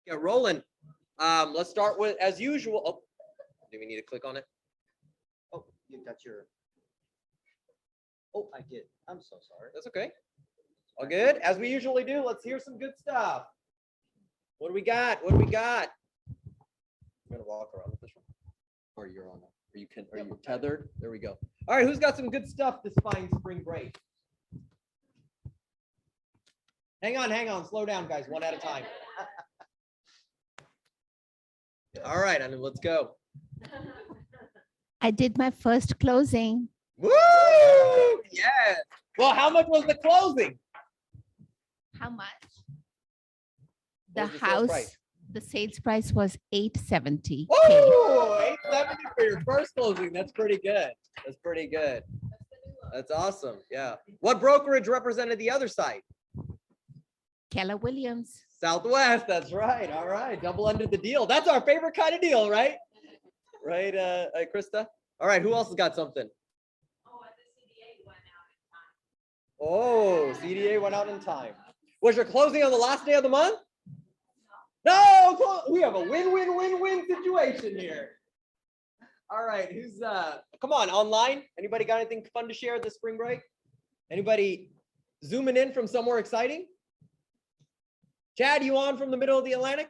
Get rolling. Let's start with, as usual. Oh, do we need to click on it? Oh, you got your. Oh, I did. I'm so sorry. That's okay. All good. As we usually do, let's hear some good stuff. What do we got? What do we got? I'm gonna walk around with this one. Or you're on it. Or you can. Are you tethered? There we go. All right. Who's got some good stuff this fine spring break? Hang on. Slow down, guys. One at a time. All right, Anu, let's go. I did my first closing. Woo! Yeah. Well, how much was the closing? How much? What The was the sales house, price? the sales price was $870K. Woo! 870 for your first closing. That's pretty good. That's pretty good. That's awesome. Yeah. What brokerage represented the other side? Keller Williams. Southwest. That's right. All right. Double ended the deal. That's our favorite kind of deal, right? Right, Krista? All right. Who else has got something? Oh, CDA went out in time. Was your closing on the last day of the month? No, we have a win-win-win-win situation here. All right, who's come on, online? Anybody got anything fun to share this spring break? Anybody zooming in from somewhere exciting? Chad, you on from the middle of the Atlantic?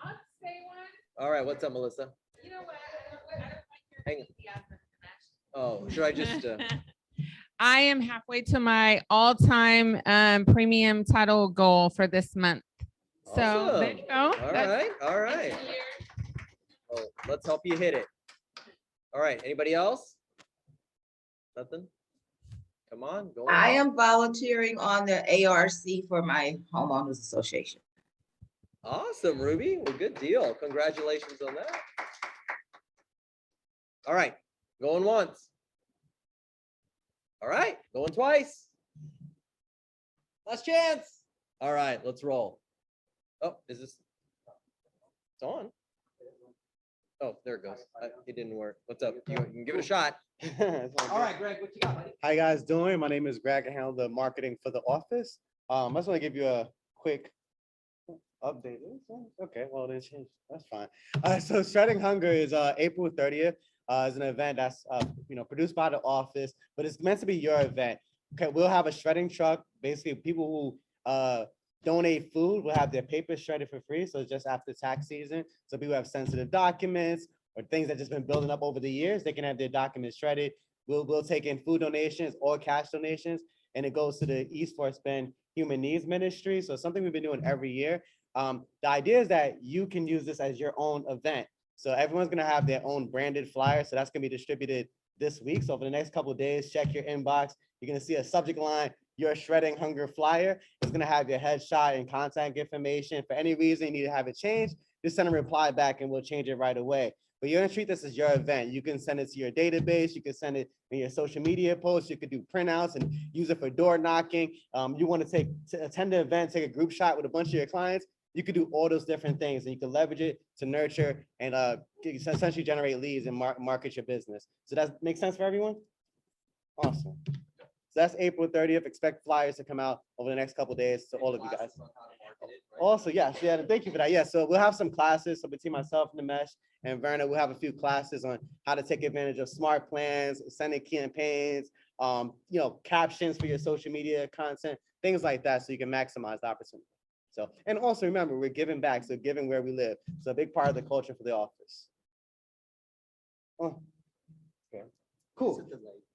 I'll say one. All right, what's up, Melissa? You know what? I don't like your Hang- enthusiasm for that. Oh, should I just I am halfway to my all-time premium title goal for this month. So there Awesome. you go. All right, all right. Well, let's help you hit it. All right, anybody else? Nothing? Come on, go on. I am volunteering on the ARC for my homeowners association. Awesome, Ruby. Well, good deal. Congratulations on that. All right, going once. All right, going twice. Last chance. All right, let's roll. Oh, is this? It's on. Oh, there it goes. It didn't work. What's up? You can give it a shot. All right, Greg, what you got, buddy? How you guys doing? My name is Greg. I handle the marketing for the office. I just want to give you a quick update. Okay, well, then change. That's fine. So Shredding Hunger is April 30th. Is an event that's produced by the office, but it's meant to be your event. Okay, we'll have a shredding truck. Basically, people who donate food will have their paper shredded for free. So it's just after tax season. So people have sensitive documents or things that just been building up over the years, they can have their documents shredded. We'll take in food donations or cash donations, and it goes to the East Forest Bend Human Needs Ministry. So something we've been doing every year. The idea is that you can use this as your own event. So everyone's gonna have their own branded flyer. So that's gonna be distributed this week. So for the next couple of days, check your inbox. You're gonna see a subject line, your Shredding Hunger flyer. It's gonna have your headshot and contact information. For any reason you need to have it changed, just send a reply back and we'll change it right away. But you're gonna treat this as your event. You can send it to your database. You can send it in your social media posts. You could do printouts and use it for door knocking. You want to attend the event, take a group shot with a bunch of your clients. You could do all those different things, and you can leverage it to nurture and essentially generate leads and market your business. So that makes sense for everyone? Awesome. So that's April 30th. Expect flyers to come out over the next couple of days to all of you guys. Also, yes, yeah, thank you for that. Yeah, so we'll have some classes. So between myself and Nimesh and Verna, we'll have a few classes on how to take advantage of smart plans, sending campaigns, captions for your social media content, things like that, so you can maximize the opportunity. So, and also remember, we're giving back, so giving where we live. So a big part of the culture for the office. Oh, okay, cool.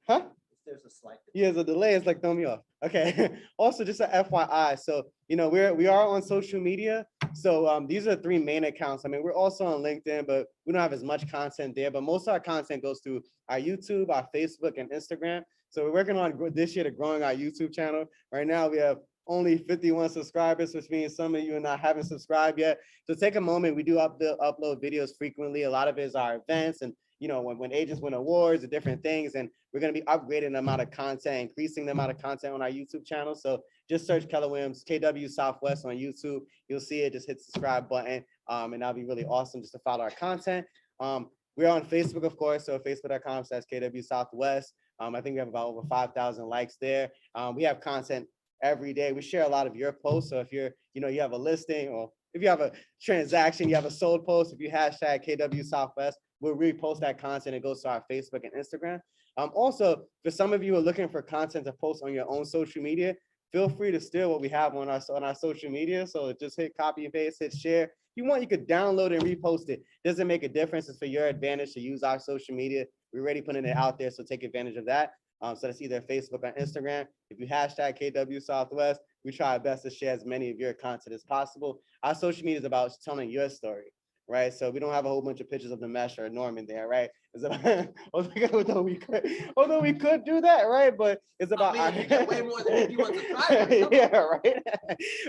Huh? There's a slight. Yeah, the delay is like throwing me off. Okay. Also, just a FYI. So, we are on social media. So these are the 3 main accounts. I mean, we're also on LinkedIn, but we don't have as much content there. But most of our content goes through our YouTube, our Facebook, and Instagram. So we're working on this year to growing our YouTube channel. Right now, we have only 51 subscribers, which means some of you are not haven't subscribed yet. So take a moment. We do upload videos frequently. A lot of it is our events and when agents win awards and different things, and we're going to be upgrading the amount of content, increasing the amount of content on our YouTube channel. So just search Keller Williams KW Southwest on YouTube. You'll see it. Just hit the subscribe button, and that'll be really awesome just to follow our content. We're on Facebook, of course, so facebook.com/KW Southwest. I think we have about over 5,000 likes there. We have content every day. We share a lot of your posts. So if you're, you have a listing, or if you have a transaction, you have a sold post, if you hashtag KW Southwest, we'll repost that content. It goes to our Facebook and Instagram. Also, for some of you who are looking for content to post on your own social media, feel free to steal what we have on our social media. So just hit copy and paste, hit share. If you want, you could download and repost it. Doesn't make a difference. It's for your advantage to use our social media. We're already putting it out there, so take advantage of that. So that's either Facebook or Instagram. If you hashtag KW Southwest, we try our best to share as many of your content as possible. Our social media is about telling your story, right? So we don't have a whole bunch of pictures of the mesh or Norman there, right? It's about, although we could do that, right? But it's about I mean, you get way more than 51 subscribers. Come on. yeah, right.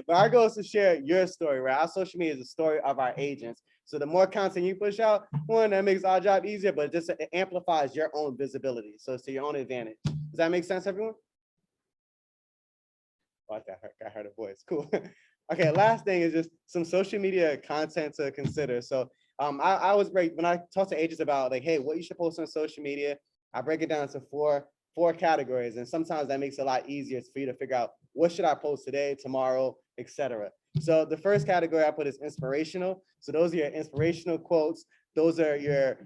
But our goal is to share your story, right? Our social media is the story of our agents. So the more content you push out, one, that makes our job easier, but it amplifies your own visibility. So it's to your own advantage. Does that make sense, everyone? Oh, I heard a voice. Cool. Okay, last thing is just some social media content to consider. So I was when I talk to agents about like, hey, what you should post on social media, I break it down to four categories. And sometimes that makes it a lot easier for you to figure out what should I post today, tomorrow, etc. So the first category I put is inspirational. So those are your inspirational quotes. Those are your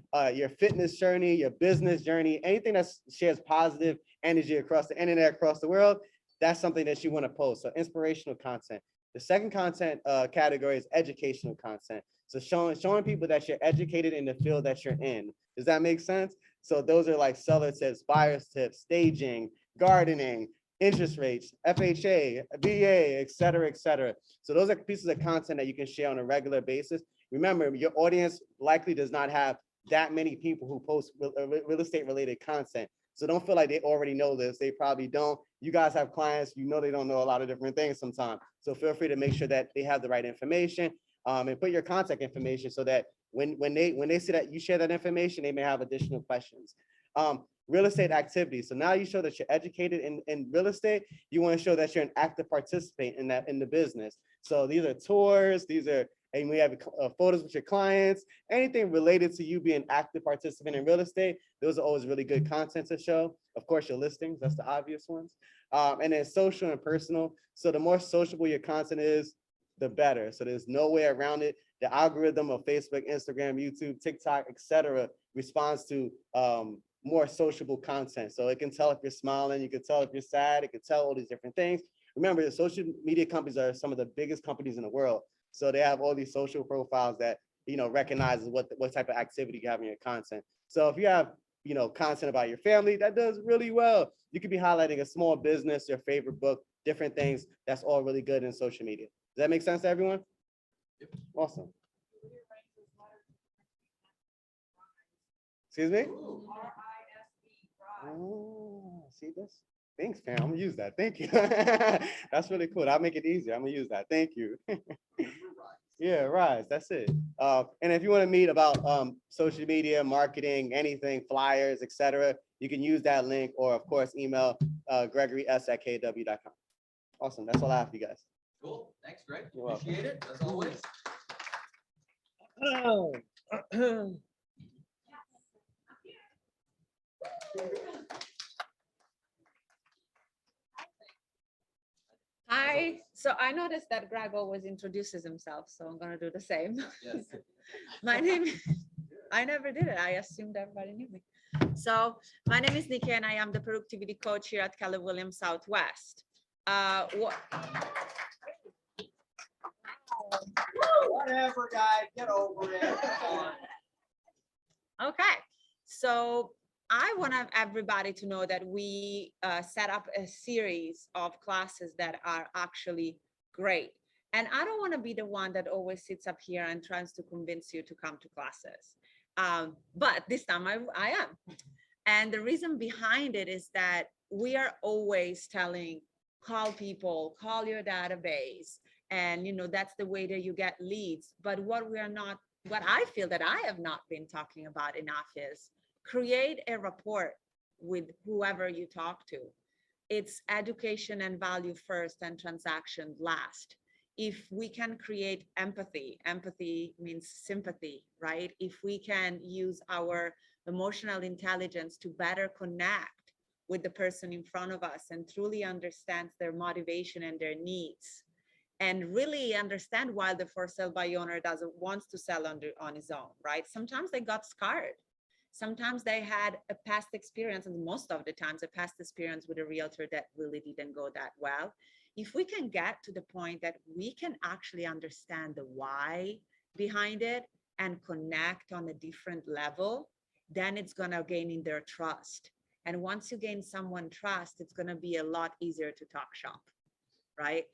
fitness journey, your business journey, anything that shares positive energy across the internet, across the world. That's something that you want to post. So inspirational content. The second content category is educational content. So showing people that you're educated in the field that you're in. Does that make sense? So those are like seller tips, buyer's tips, staging, gardening, interest rates, FHA, VA, et cetera, et cetera. So those are pieces of content that you can share on a regular basis. Remember, your audience likely does not have that many people who post real estate related content. So don't feel like they already know this. They probably don't. You guys have clients, they don't know a lot of different things sometimes. So feel free to make sure that they have the right information and put your contact information so that when they see that you share that information, they may have additional questions. Real estate activity. So now you show that you're educated in real estate. You want to show that you're an active participant in the business. So these are tours, and we have photos with your clients, anything related to you being an active participant in real estate. Those are always really good content to show. Of course, your listings, that's the obvious ones. And then social and personal. So the more sociable your content is, the better. So there's no way around it. The algorithm of Facebook, Instagram, YouTube, TikTok, etc., responds to more sociable content. So it can tell if you're smiling, you can tell if you're sad, it can tell all these different things. Remember, the social media companies are some of the biggest companies in the world. So they have all these social profiles that, recognizes what type of activity you have in your content. So if you have, content about your family, that does really well. You could be highlighting a small business, your favorite book, different things. That's all really good in social media. Does that make sense to everyone? Awesome. Excuse me? Oh, see this? Thanks, fam. I'm gonna use that. Thank you. That's really cool. I'll make it easier. I'm gonna use that. Thank you. Yeah, Rise. That's it. And if you want to meet about social media, marketing, anything, flyers, etc., you can use that link, or of course, email GregoryS@kw.com. Awesome. That's all I have for you guys. Cool. Thanks, Greg. You're welcome. Appreciate it, as always. Hi, so I noticed that Greg always introduces himself, so I'm gonna do the same. Yes. My name, I never did it. I assumed everybody knew me. So my name is Nikki and I am the productivity coach here at Keller Williams Southwest. Whatever, guys, get over it. Okay, so I want everybody to know that we set up a series of classes that are actually great. And I don't want to be the one that always sits up here and tries to convince you to come to classes. But this time I am. And the reason behind it is that we are always telling, call people, call your database. And that's the way that you get leads. But what I feel that I have not been talking about enough is create a rapport with whoever you talk to. It's education and value first and transaction last. If we can create empathy means sympathy, right? If we can use our emotional intelligence to better connect with the person in front of us and truly understands their motivation and their needs, and really understand why the for sale by owner doesn't wants to sell on his own, right? Sometimes they got scarred. Sometimes they had a past experience, and most of the times a past experience with a realtor that really didn't go that well. If we can get to the point that we can actually understand the why behind it and connect on a different level, then it's gonna gain in their trust. And once you gain someone trust, it's gonna be a lot easier to talk shop, right?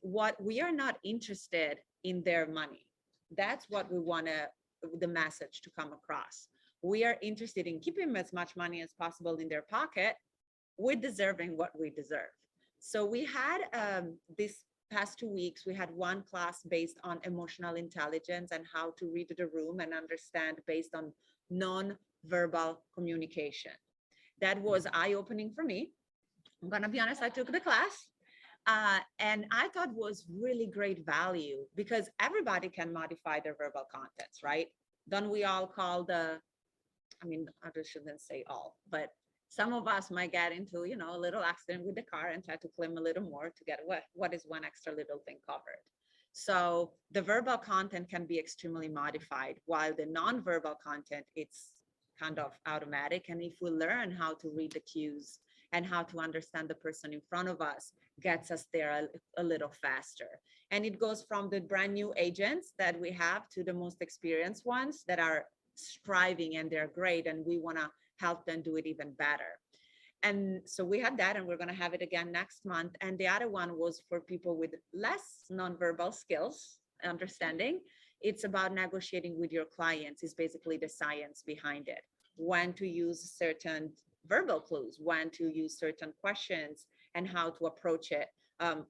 What we are not interested in their money. That's what we want the message to come across. We are interested in keeping as much money as possible in their pocket. We're deserving what we deserve. So we had this past 2 weeks, we had one class based on emotional intelligence and how to read the room and understand based on non-verbal communication. That was eye-opening for me. I'm gonna be honest, I took the class. And I thought was really great value because everybody can modify their verbal contents, right? Don't we all call I shouldn't say all, but some of us might get into, a little accident with the car and try to claim a little more to get what is one extra little thing covered. So the verbal content can be extremely modified, while the non-verbal content, it's kind of automatic. And if we learn how to read the cues and how to understand the person in front of us, gets us there a little faster. And it goes from the brand new agents that we have to the most experienced ones that are striving and they're great, and we want to help them do it even better. And so we had that, and we're going to have it again next month. And the other one was for people with less nonverbal skills, understanding. It's about negotiating with your clients, is basically the science behind it. When to use certain verbal clues, when to use certain questions, and how to approach it.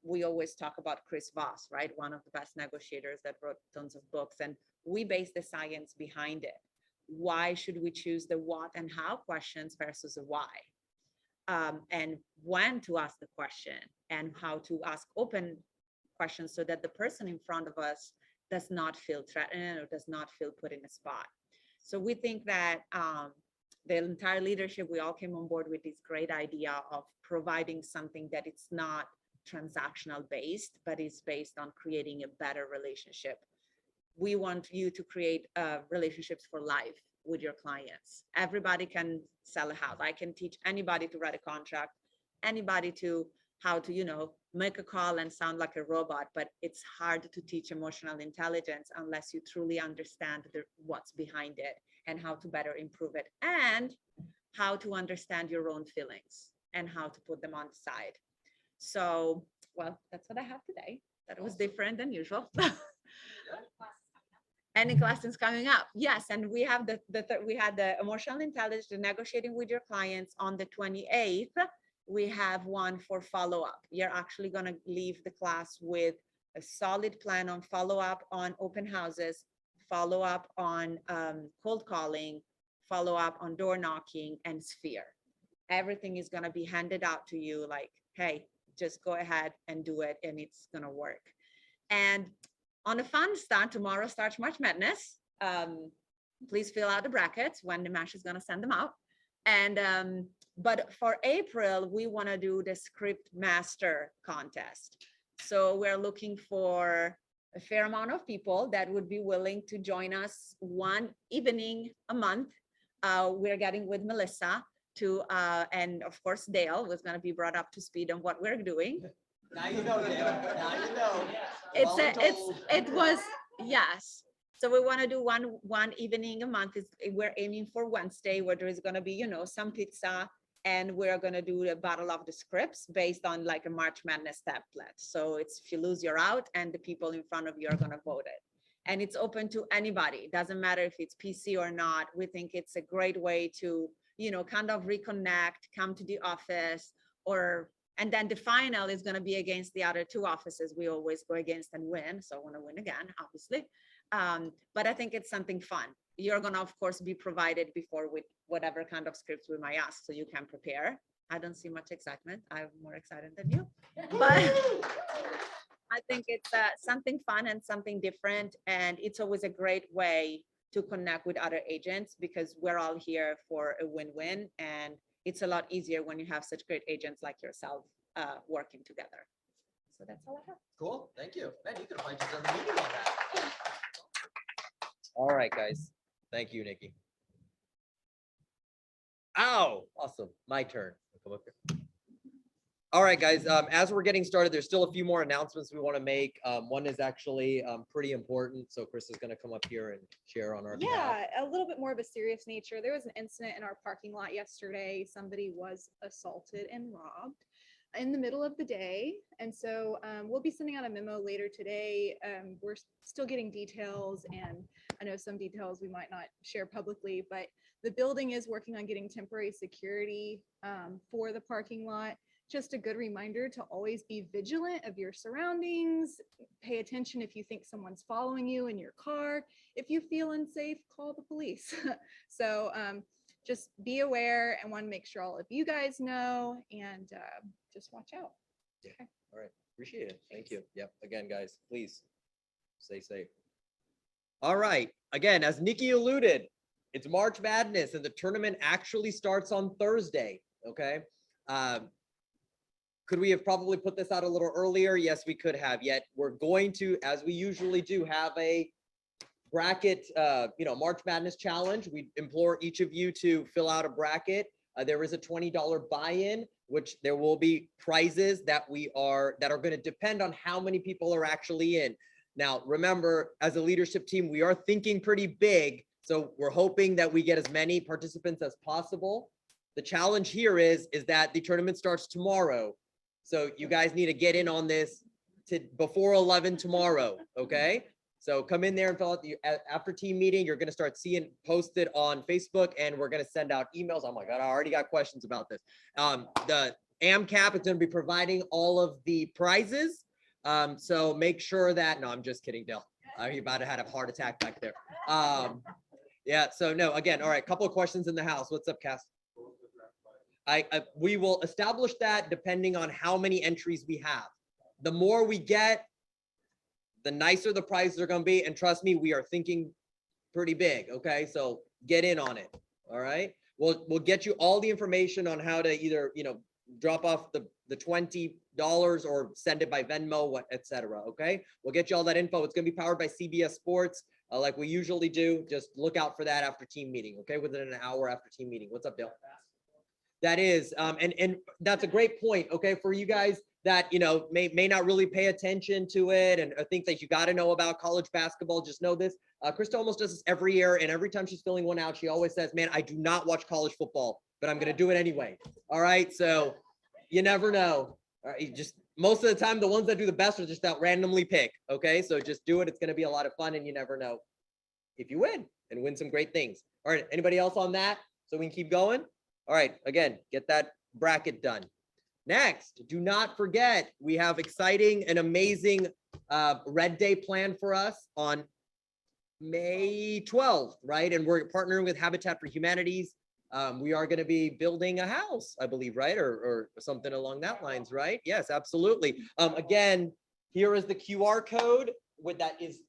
We always talk about Chris Voss, right? One of the best negotiators that wrote tons of books, and we base the science behind it. Why should we choose the what and how questions versus the why? And when to ask the question and how to ask open questions so that the person in front of us does not feel threatened or does not feel put in a spot. So we think that the entire leadership, we all came on board with this great idea of providing something that it's not transactional based, but is based on creating a better relationship. We want you to create relationships for life with your clients. Everybody can sell a house. I can teach anybody to write a contract, anybody to how to, make a call and sound like a robot, but it's hard to teach emotional intelligence unless you truly understand what's behind it and how to better improve it, and how to understand your own feelings and how to put them on the side. So, well, that's what I have today. That was different than usual. Any classes coming up? Yes, and we have we had the emotional intelligence, the negotiating with your clients on the 28th. We have one for follow-up. You're actually going to leave the class with a solid plan on follow-up on open houses, follow-up on cold calling, follow-up on door knocking, and Sphere. Everything is going to be handed out to you like, hey, just go ahead and do it, and it's going to work. And on a fun start, tomorrow starts March Madness. Please fill out the brackets when the match is going to send them out. And but for April, we want to do the Script Master contest. So we're looking for a fair amount of people that would be willing to join us one evening a month. We're getting with Melissa to, and of course, Dale was going to be brought up to speed on what we're doing. Now you know, Dale. Now you know. It was, yes. So we want to do one evening a month. We're aiming for Wednesday, where there is going to be, some pizza, and we're going to do a battle of the scripts based on like a March Madness template. So it's, if you lose, you're out, and the people in front of you are going to vote it. And it's open to anybody. It doesn't matter if it's PC or not. We think it's a great way to, kind of reconnect, come to the office, and then the final is going to be against the other two offices we always go against and win. So I want to win again, obviously. But I think it's something fun. You're going to, of course, be provided before with whatever kind of scripts we might ask, so you can prepare. I don't see much excitement. I'm more excited than you. But I think it's something fun and something different. And it's always a great way to connect with other agents, because we're all here for a win-win. And it's a lot easier when you have such great agents like yourself working together. So that's all I have. Cool, thank you. Man, you could have probably just done the meeting on that. All right, guys. Thank you, Nikki. Ow, awesome. My turn. Come up here. All right, guys, as we're getting started, there's still a few more announcements we want to make. One is actually pretty important. So Chris is going to come up here and share on our behalf. Yeah, a little bit more of a serious nature. There was an incident in our parking lot yesterday. Somebody was assaulted and robbed in the middle of the day. And so we'll be sending out a memo later today. We're still getting details, and I know some details we might not share publicly, but the building is working on getting temporary security for the parking lot. Just a good reminder to always be vigilant of your surroundings. Pay attention if you think someone's following you in your car. If you feel unsafe, call the police. So just be aware, and want to make sure all of you guys know, and just watch out. All right, appreciate it. Thank you. Yep, again, guys, please stay safe. All right, again, as Nikki alluded, it's March Madness and the tournament actually starts on Thursday, okay? Could we have probably put this out a little earlier? Yes, we could have, yet we're going to, as we usually do, have a bracket, March Madness challenge. We implore each of you to fill out a bracket. There is a $20 buy-in, which there will be prizes that are going to depend on how many people are actually in. Now, remember, as a leadership team, we are thinking pretty big. So we're hoping that we get as many participants as possible. The challenge here is that the tournament starts tomorrow. So you guys need to get in on this before 11 tomorrow, okay? So come in there and fill out the after team meeting. You're going to start seeing posted on Facebook, and we're going to send out emails. Oh my God, I already got questions about this. The AMCAP is going to be providing all of the prizes. So make sure that, no, I'm just kidding, Dale. I'm about to have a heart attack back there. Yeah, so no, again, all right, couple of questions in the house. What's up, Cass? We will establish that depending on how many entries we have. The more we get, the nicer the prizes are going to be. And trust me, we are thinking pretty big. Okay, so get in on it. All right, we'll get you all the information on how to either drop off the $20 or send it by Venmo, etc. Okay, we'll get you all that info. It's going to be powered by CBS Sports, like we usually do. Just look out for that after team meeting. Okay, within an hour after team meeting. What's up, Dale? That is, and that's a great point, okay, for you guys that, may not really pay attention to it and think that you got to know about college basketball. Just know this, Krista almost does this every year, and every time she's filling one out, she always says, man, I do not watch college football, but I'm going to do it anyway. All right, so you never know. All right, just most of the time, the ones that do the best are just that randomly pick, okay? So just do it. It's going to be a lot of fun, and you never know if you win and win some great things. All right, anybody else on that? So we can keep going? All right, again, get that bracket done. Next, do not forget, we have exciting and amazing Red Day planned for us on May 12th, right? And we're partnering with Habitat for Humanities. We are going to be building a house, I believe, right? Or something along that lines, right? Yes, absolutely. Again, here is the QR code that is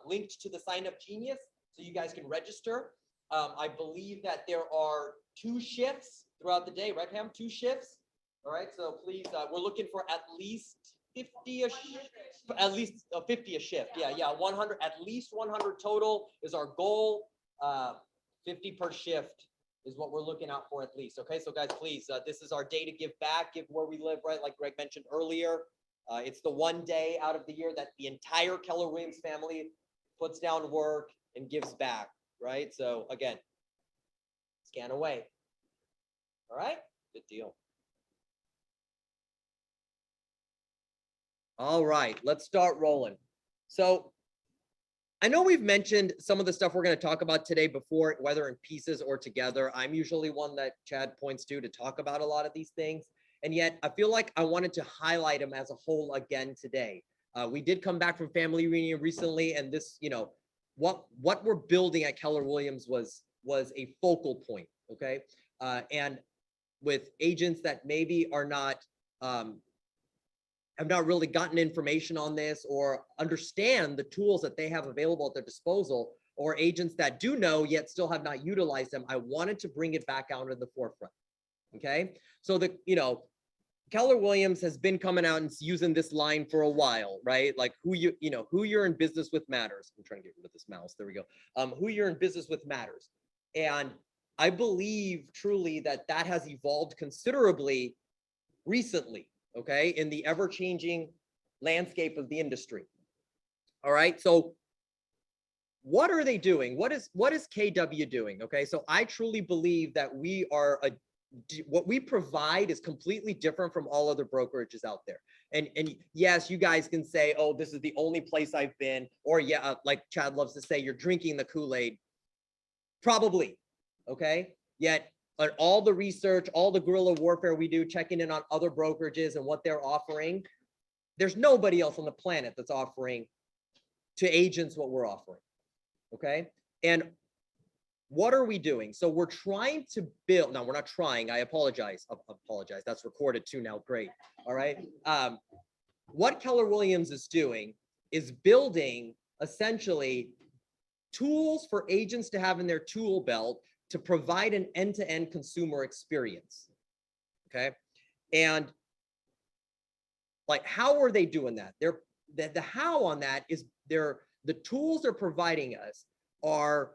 linked to the Sign Up Genius, so you guys can register. I believe that there are 2 shifts throughout the day, right, Pam? 2 shifts. All right, so please, we're looking for at least 50 a shift. Yeah, 100, at least 100 total is our goal. 50 per shift is what we're looking out for at least. Okay, so guys, please, this is our day to give back, give where we live, right? Like Greg mentioned earlier, it's the one day out of the year that the entire Keller Williams family puts down work and gives back, right? So again, scan away. All right, good deal. All right, let's start rolling. So I know we've mentioned some of the stuff we're going to talk about today before, whether in pieces or together. I'm usually one that Chad points to talk about a lot of these things. And yet I feel like I wanted to highlight them as a whole again today. We did come back from family reunion recently, and this, what we're building at Keller Williams was a focal point, okay? And with agents that maybe are not, have not really gotten information on this or understand the tools that they have available at their disposal, or agents that do know yet still have not utilized them, I wanted to bring it back out to the forefront. Okay, so Keller Williams has been coming out and using this line for a while, right? Like who you're in business with matters. I'm trying to get rid of this mouse. There we go. Who you're in business with matters. And I believe truly that has evolved considerably recently, okay, in the ever-changing landscape of the industry. All right, so what are they doing? What is KW doing? Okay, so I truly believe that what we provide is completely different from all other brokerages out there. And yes, you guys can say, oh, this is the only place I've been, or yeah, like Chad loves to say, you're drinking the Kool-Aid. Probably, okay? Yet all the research, all the guerrilla warfare we do, checking in on other brokerages and what they're offering, there's nobody else on the planet that's offering to agents what we're offering, okay? And what are we doing? So we're trying to build, no, we're not trying, I apologize, that's recorded too now, great, all right? What Keller Williams is doing is building essentially tools for agents to have in their tool belt to provide an end-to-end consumer experience, okay? And like, how are they doing that? The how on that is the tools they're providing us are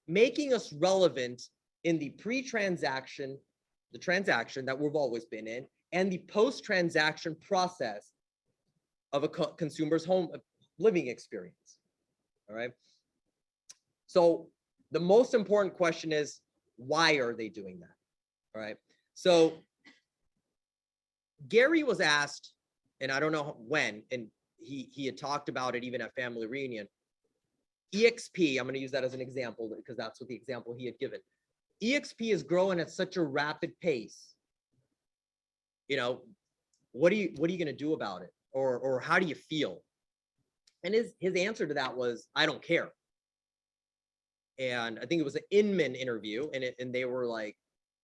making us relevant in the pre-transaction, the transaction that we've always been in, and the post-transaction process of a consumer's home living experience, all right? So the most important question is, why are they doing that, all right? So Gary was asked, and I don't know when, and he had talked about it even at family reunion, EXP, I'm going to use that as an example because that's what the example he had given. EXP is growing at such a rapid pace. You know, what are you going to do about it? Or how do you feel? And his answer to that was, I don't care. And I think it was an Inman interview, and they were like,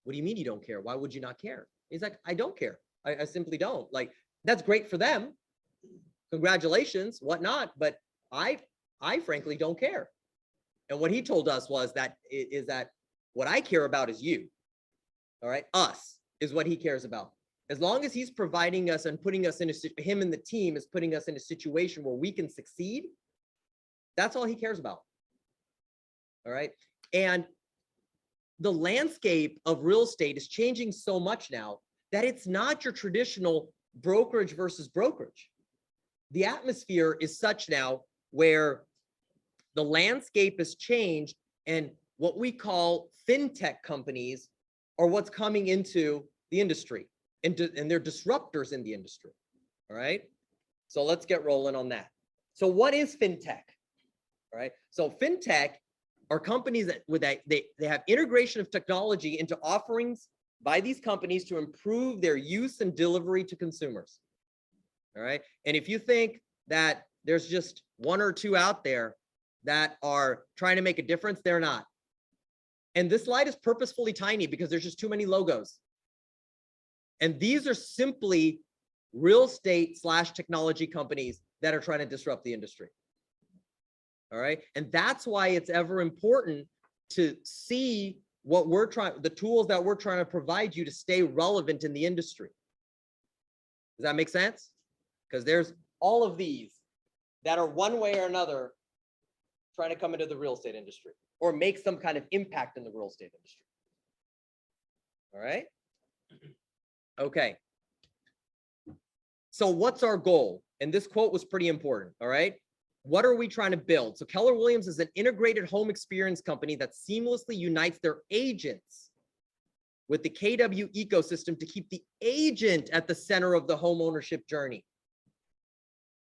what do you mean you don't care? Why would you not care? He's like, I don't care. I simply don't. Like, that's great for them. Congratulations, whatnot. But I frankly don't care. And what he told us was that what I care about is you. All right. Us is what he cares about. As long as he's providing us and putting us in him and the team is putting us in a situation where we can succeed, that's all he cares about. All right. And the landscape of real estate is changing so much now that it's not your traditional brokerage versus brokerage. The atmosphere is such now where the landscape has changed, and what we call fintech companies are what's coming into the industry, and they're disruptors in the industry. All right. So let's get rolling on that. So what is fintech? All right. So fintech are companies that they have integration of technology into offerings by these companies to improve their use and delivery to consumers. All right. And if you think that there's just one or two out there that are trying to make a difference, they're not. And this slide is purposefully tiny because there's just too many logos. And these are simply real estate / technology companies that are trying to disrupt the industry. All right. And that's why it's ever important to see what the tools that we're trying to provide you to stay relevant in the industry. Does that make sense? Because there's all of these that are one way or another trying to come into the real estate industry or make some kind of impact in the real estate industry. All right. Okay. So what's our goal? And this quote was pretty important. All right. What are we trying to build? So Keller Williams is an integrated home experience company that seamlessly unites their agents with the KW ecosystem to keep the agent at the center of the home ownership journey.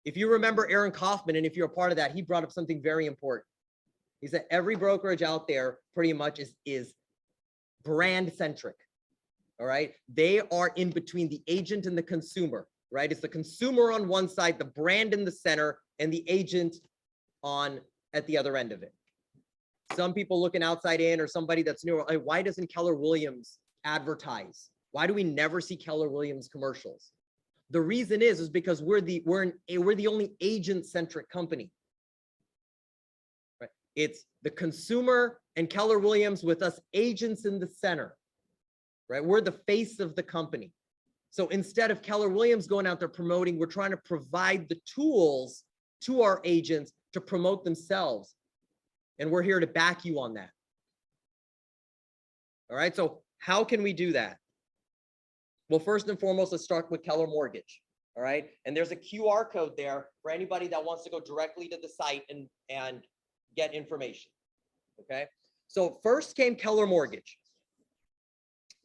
If you remember Aaron Kaufman, and if you're a part of that, he brought up something very important. He said every brokerage out there pretty much is brand centric. All right. They are in between the agent and the consumer, right? It's the consumer on one side, the brand in the center, and the agent at the other end of it. Some people looking outside in, or somebody that's new, like, why doesn't Keller Williams advertise? Why do we never see Keller Williams commercials? The reason is because we're the only agent-centric company. Right? It's the consumer and Keller Williams with us agents in the center. right? We're the face of the company. So instead of Keller Williams going out there promoting, we're trying to provide the tools to our agents to promote themselves. And we're here to back you on that. All right, so how can we do that? Well, first and foremost, let's start with Keller Mortgage. All right, and there's a QR code there for anybody that wants to go directly to the site and get information. Okay, so first came Keller Mortgage.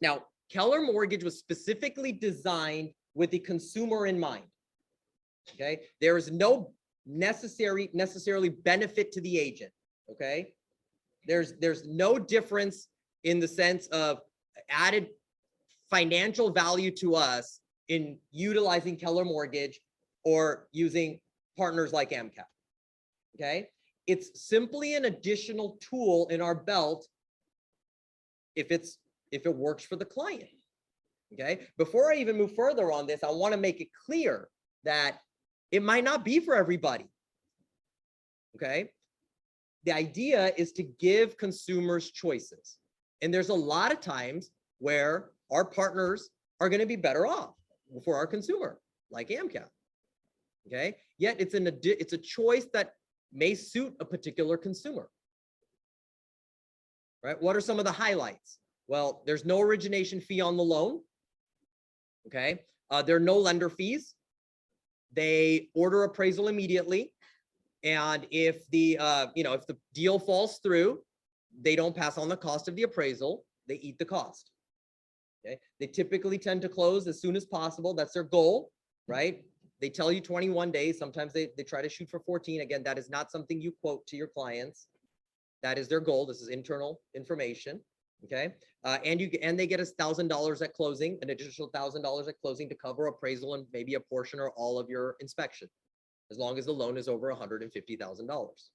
Now, Keller Mortgage was specifically designed with the consumer in mind. Okay, there is no necessarily benefit to the agent. Okay, there's no difference in the sense of added financial value to us in utilizing Keller Mortgage or using partners like AMCAP. Okay, it's simply an additional tool in our belt if it works for the client. Okay, before I even move further on this, I want to make it clear that it might not be for everybody. Okay, the idea is to give consumers choices. And there's a lot of times where our partners are going to be better off for our consumer, like AMCAP. Okay, yet it's a choice that may suit a particular consumer. Right? What are some of the highlights? Well, there's no origination fee on the loan. Okay, there are no lender fees. They order appraisal immediately, and if the if the deal falls through, they don't pass on the cost of the appraisal. They eat the cost. Okay, they typically tend to close as soon as possible. That's their goal, right? They tell you 21 days. Sometimes they try to shoot for 14. Again, that is not something you quote to your clients. That is their goal. This is internal information. Okay, and they get $1,000 at closing, an additional $1,000 at closing to cover appraisal and maybe a portion or all of your inspection, as long as the loan is over $150,000.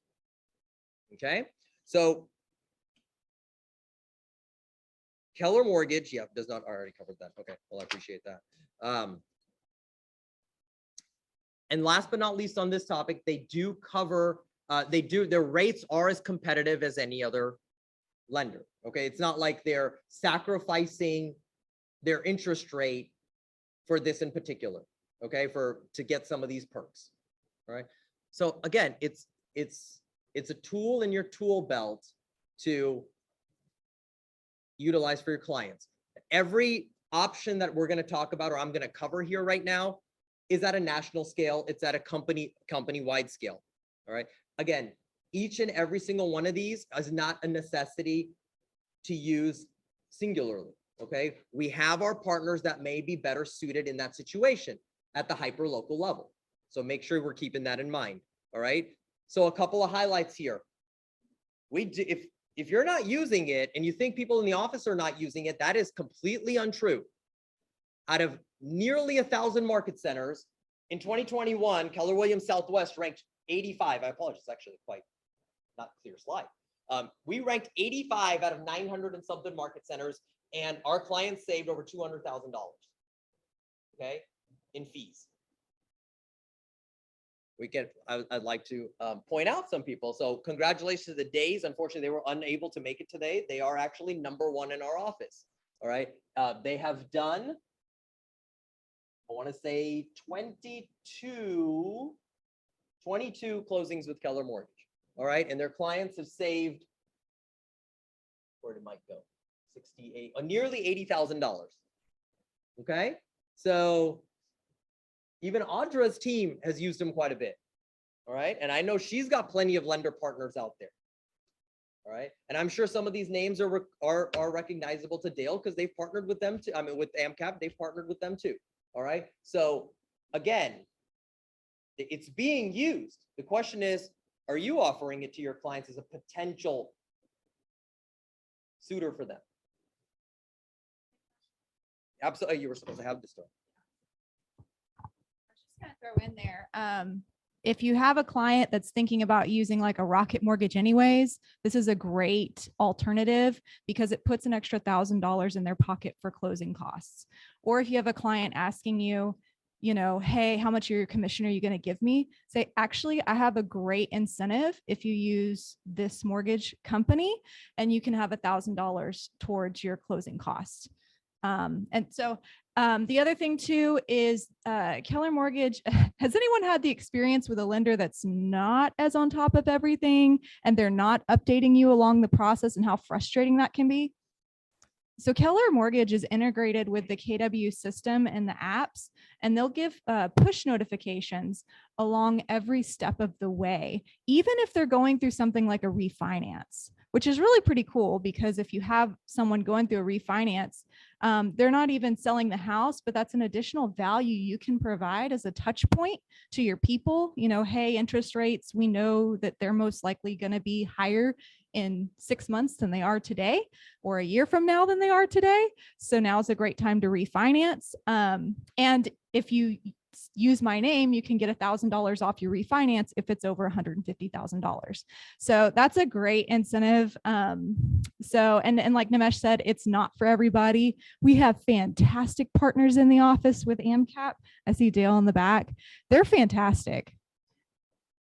Okay, so Keller Mortgage, yeah, does not already cover that. Okay, well, I appreciate that. And last but not least on this topic, they do cover, their rates are as competitive as any other lender. Okay, it's not like they're sacrificing their interest rate for this in particular. Okay, to get some of these perks. All right. So again, it's a tool in your tool belt to utilize for your clients. Every option that we're going to talk about, or I'm going to cover here right now, is at a national scale. It's at a company-wide scale. All right. Again, each and every single one of these is not a necessity to use singularly. Okay. We have our partners that may be better suited in that situation at the hyper local level. So make sure we're keeping that in mind. All right. So a couple of highlights here. If you're not using it and you think people in the office are not using it, that is completely untrue. Out of nearly 1,000 market centers in 2021, Keller Williams Southwest ranked 85. I apologize, it's actually quite not clear slide. We ranked 85 out of 900 and something market centers, and our clients saved over $200,000. Okay, in fees. I'd like to point out some people. So congratulations to the Days. Unfortunately, they were unable to make it today. They are actually #1 in our office. All right. They have done, I want to say 22 closings with Keller Mortgage. All right. And their clients have saved, where did Mike go? 68, nearly $80,000. Okay. So even Audra's team has used them quite a bit. All right. And I know she's got plenty of lender partners out there. All right. And I'm sure some of these names are recognizable to Dale because they've partnered with them too. I mean, with AMCAP, they've partnered with them too. All right. So again, it's being used. The question is, are you offering it to your clients as a potential suitor for them? Absolutely. You were supposed to have this story. Gonna throw in there. If you have a client that's thinking about using like a Rocket Mortgage anyways, this is a great alternative because it puts an extra $1,000 in their pocket for closing costs. Or if you have a client asking you, hey, how much of your commission are you going to give me? Say, actually, I have a great incentive if you use this mortgage company and you can have $1,000 towards your closing costs. And so the other thing too is Keller Mortgage. Has anyone had the experience with a lender that's not as on top of everything and they're not updating you along the process and how frustrating that can be? So Keller Mortgage is integrated with the KW system and the apps, and they'll give push notifications along every step of the way, even if they're going through something like a refinance, which is really pretty cool because if you have someone going through a refinance, they're not even selling the house, but that's an additional value you can provide as a touch point to your people. You know, hey, interest rates, we know that they're most likely going to be higher in 6 months than they are today, or a year from now than they are today. So now is a great time to refinance. And if you use my name, you can get $1,000 off your refinance if it's over $150,000. So that's a great incentive. So, and like Nimesh said, it's not for everybody. We have fantastic partners in the office with AMCAP. I see Dale in the back. They're fantastic.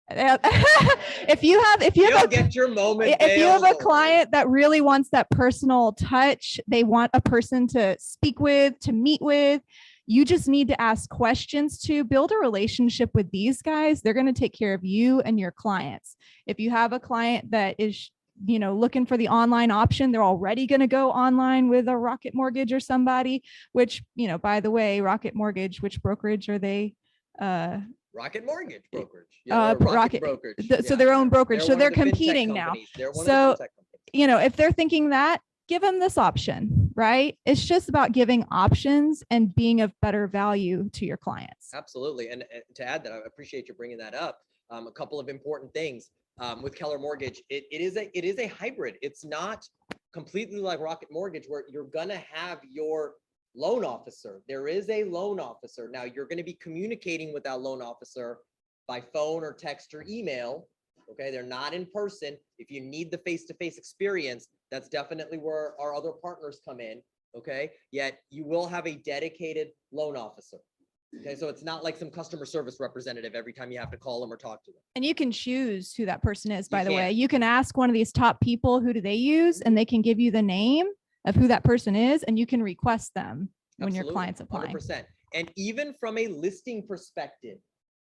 if you have You'll get your moment. if you Dale, have a don't worry. client that really wants that personal touch, they want a person to speak with, to meet with, you just need to ask questions to build a relationship with these guys. They're going to take care of you and your clients. If you have a client that is, you know, looking for the online option, they're already going to go online with a Rocket Mortgage or somebody, which, you know, by the way, Rocket Mortgage, which brokerage are they? Rocket Mortgage Brokerage. Yeah, they're a Rocket- Brokerage. So Yeah. their own brokerage. So one they're of the fintech competing now. companies. They're one So, of the fintech companies. You know, if they're thinking that, give them this option, right? It's just about giving options and being of better value to your clients. Absolutely. And to add that, I appreciate you bringing that up. A couple of important things with Keller Mortgage. It is a hybrid. It's not completely like Rocket Mortgage where you're going to have your loan officer. There is a loan officer. Now you're going to be communicating with that loan officer by phone or text or email. Okay. They're not in person. If you need the face-to-face experience, that's definitely where our other partners come in. Okay. Yet you will have a dedicated loan officer. Okay. So it's not like some customer service representative every time you have to call them or talk to them. And you can choose who that person is, by the way. can. You can ask one of these top people, who do they use? And they can give you the name of who that person is, and you can request them when your Absolutely, client's applying. 100%. And even from a listing perspective,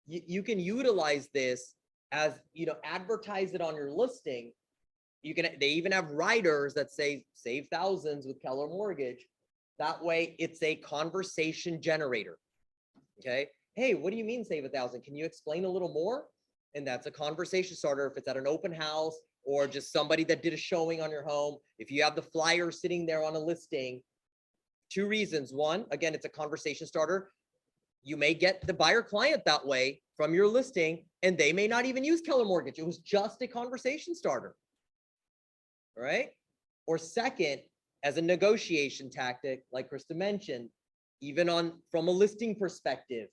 you can utilize this as, you know, advertise it on your listing. They even have writers that say save thousands with Keller Mortgage. That way it's a conversation generator. Okay. Hey, what do you mean save 1,000? Can you explain a little more? And that's a conversation starter. If it's at an open house or just somebody that did a showing on your home, if you have the flyer sitting there on a listing, 2 reasons. One, again, it's a conversation starter. You may get the buyer client that way from your listing, and they may not even use Keller Mortgage. It was just a conversation starter. All right. Or second, as a negotiation tactic, like Krista mentioned, even from a listing perspective,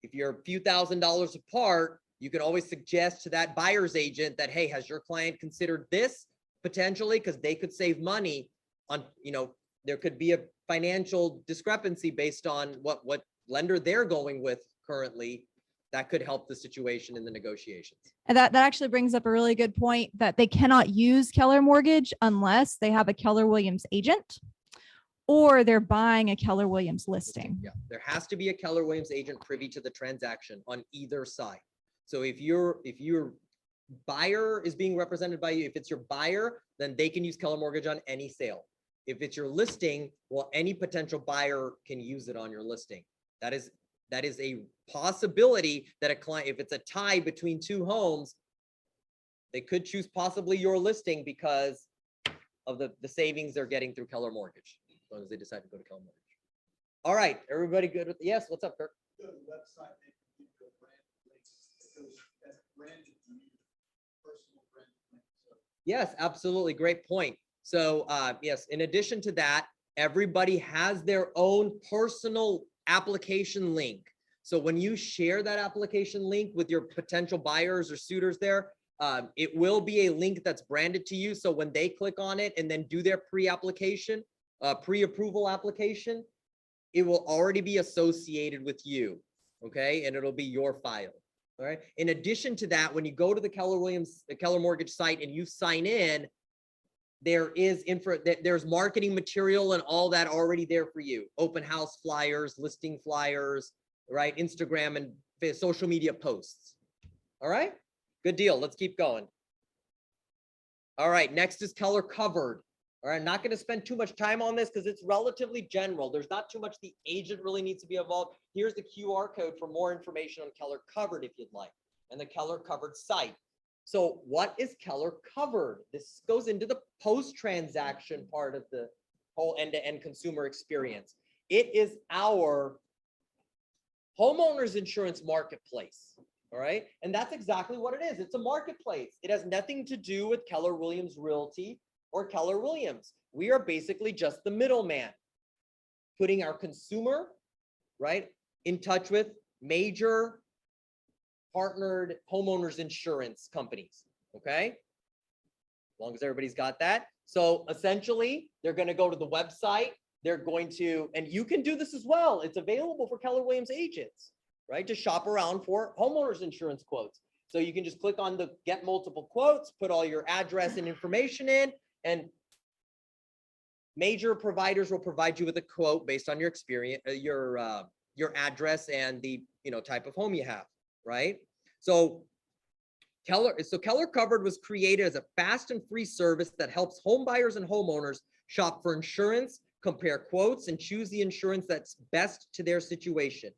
if you're a few $1,000s apart, you can always suggest to that buyer's agent that, hey, has your client considered this potentially? Because they could save money on, you know, there could be a financial discrepancy based on what lender they're going with currently. That could help the situation in the negotiations. And that actually brings up a really good point, that they cannot use Keller Mortgage unless they have a Keller Williams agent or they're buying a Keller Williams listing. Yeah, there has to be a Keller Williams agent privy to the transaction on either side. So if your buyer is being represented by you, if it's your buyer, then they can use Keller Mortgage on any sale. If it's your listing, well, any potential buyer can use it on your listing. That is a possibility that a client, if it's a tie between 2 homes, they could choose possibly your listing because of the savings they're getting through Keller Mortgage, as long as they decide to go to Keller Mortgage. All right, everybody good with, yes, what's up, Kirk? The website, they give you a brand links, that's branded to you, personal brand link. So Yes, absolutely. Great point. So yes, in addition to that, everybody has their own personal application link. So when you share that application link with your potential buyers or suitors there, it will be a link that's branded to you. So when they click on it and then do their pre-application, pre-approval application, it will already be associated with you. Okay. And it'll be your file. All right. In addition to that, when you go to the Keller Mortgage site and you sign in, there is there's marketing material and all that already there for you. Open house flyers, listing flyers, right? Instagram and social media posts. All right, good deal. Let's keep going. All right, next is Keller Covered. All right, I'm not going to spend too much time on this because it's relatively general. There's not too much the agent really needs to be involved. Here's the QR code for more information on Keller Covered if you'd like, and the Keller Covered site. So what is Keller Covered? This goes into the post-transaction part of the whole end-to-end consumer experience. It is our homeowners insurance marketplace. All right. And that's exactly what it is. It's a marketplace. It has nothing to do with Keller Williams Realty or Keller Williams. We are basically just the middleman, putting our consumer, right, in touch with major partnered homeowners insurance companies. Okay. As long as everybody's got that. So essentially, they're going to go to the website. They're going to, and you can do this as well. It's available for Keller Williams agents, right, to shop around for homeowners insurance quotes. So you can just click on the get multiple quotes, put all your address and information in, and major providers will provide you with a quote based on your experience, your address and the type of home you have, right? So Keller Covered was created as a fast and free service that helps home buyers and homeowners shop for insurance, compare quotes, and choose the insurance that's best to their situation.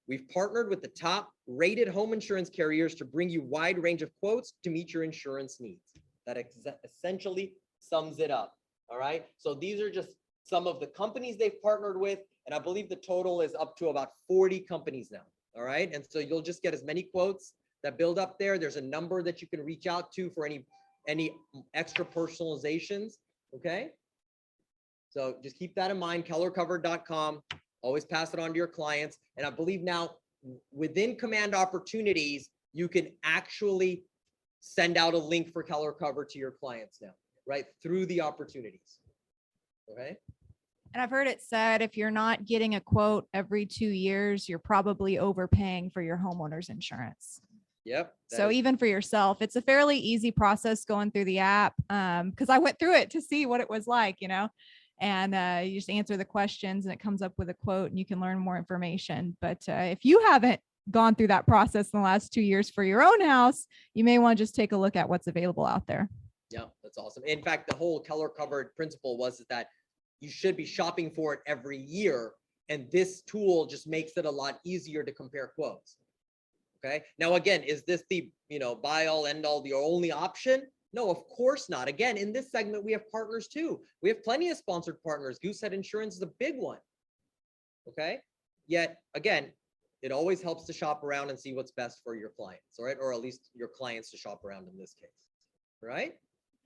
We've partnered with the top rated home insurance carriers to bring you a wide range of quotes to meet your insurance needs. That essentially sums it up. All right. So these are just some of the companies they've partnered with. And I believe the total is up to about 40 companies now. All right. And so you'll just get as many quotes that build up there. There's a number that you can reach out to for any extra personalizations. Okay. So just keep that in mind, kellercovered.com. Always pass it on to your clients. And I believe now within Command Opportunities, you can actually send out a link for Keller Covered to your clients now, right? Through the opportunities. Okay. And I've heard it said, if you're not getting a quote every 2 years, you're probably overpaying for your homeowner's insurance. Yep. So even for yourself, it's a fairly easy process going through the app. Because I went through it to see what it was like, and you just answer the questions and it comes up with a quote and you can learn more information. But if you haven't gone through that process in the last 2 years for your own house, you may want to just take a look at what's available out there. Yeah, that's awesome. In fact, the whole Keller Covered principle was that you should be shopping for it every year. And this tool just makes it a lot easier to compare quotes. Okay. Now, again, is this the, buy all, end all, the only option? No, of course not. Again, in this segment, we have partners too. We have plenty of sponsored partners. Goosehead Insurance is a big one. Okay. Yet again, it always helps to shop around and see what's best for your clients, all right? Or at least your clients to shop around in this case, right?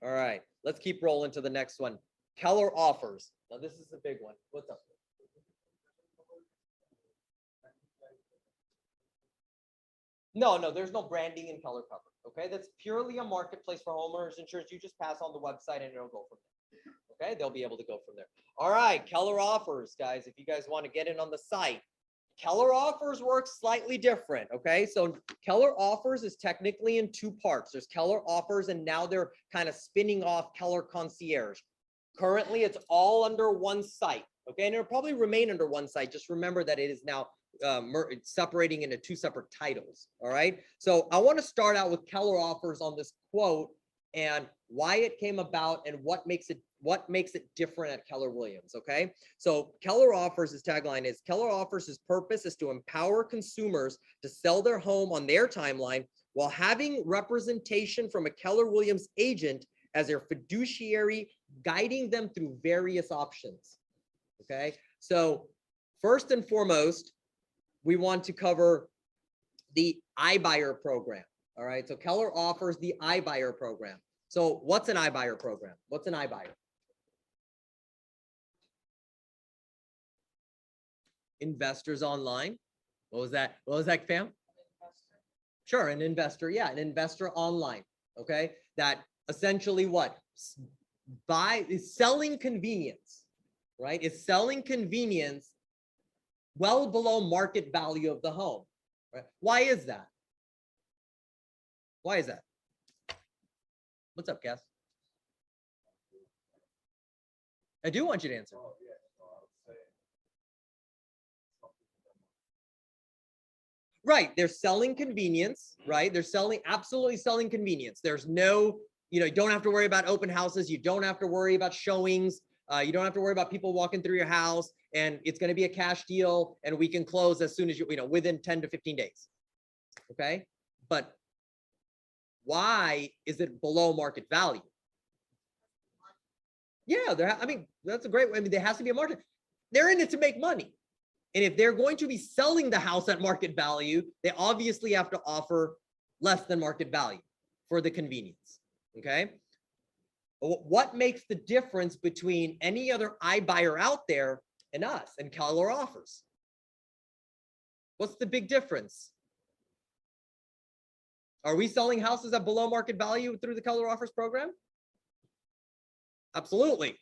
All right, let's keep rolling to the next one. Keller Offers. Now this is a big one. What's up? No, there's no branding in Keller Covered. Okay, that's purely a marketplace for homeowners insurance. You just pass on the website and it'll go from there. Okay, they'll be able to go from there. All right, Keller Offers, guys. If you guys want to get in on the site, Keller Offers works slightly different. Okay, so Keller Offers is technically in two parts. There's Keller Offers, and now they're kind of spinning off Keller Concierge. Currently, it's all under one site. Okay, and it'll probably remain under one site. Just remember that it is now separating into two separate titles. All right. So I want to start out with Keller Offers on this quote and why it came about and what makes it different at Keller Williams. Okay. So Keller Offers, his tagline is Keller Offers, his purpose is to empower consumers to sell their home on their timeline while having representation from a Keller Williams agent as their fiduciary, guiding them through various options. Okay. So first and foremost, we want to cover the iBuyer program. All right. So Keller offers the iBuyer program. So what's an iBuyer program? What's an iBuyer? Investors online. What was that? What was that, fam? Sure. An investor. Yeah. An investor online. Okay. That essentially what? Is selling convenience, right? Is selling convenience well below market value of the home, right? Why is that? Why is that? What's up, Cass? I do want you to answer. Oh, yeah, so I would say Right, they're selling convenience, right? They're absolutely selling convenience. There's no, you don't have to worry about open houses. You don't have to worry about showings. You don't have to worry about people walking through your house, and it's going to be a cash deal, and we can close as soon as within 10 to 15 days. Okay, but why is it below market value? Yeah, that's a great, there has to be a market. They're in it to make money. And if they're going to be selling the house at market value, they obviously have to offer less than market value for the convenience. Okay. What makes the difference between any other iBuyer out there and us and Keller Offers? What's the big difference? Are we selling houses at below market value through the Keller Offers program? Absolutely.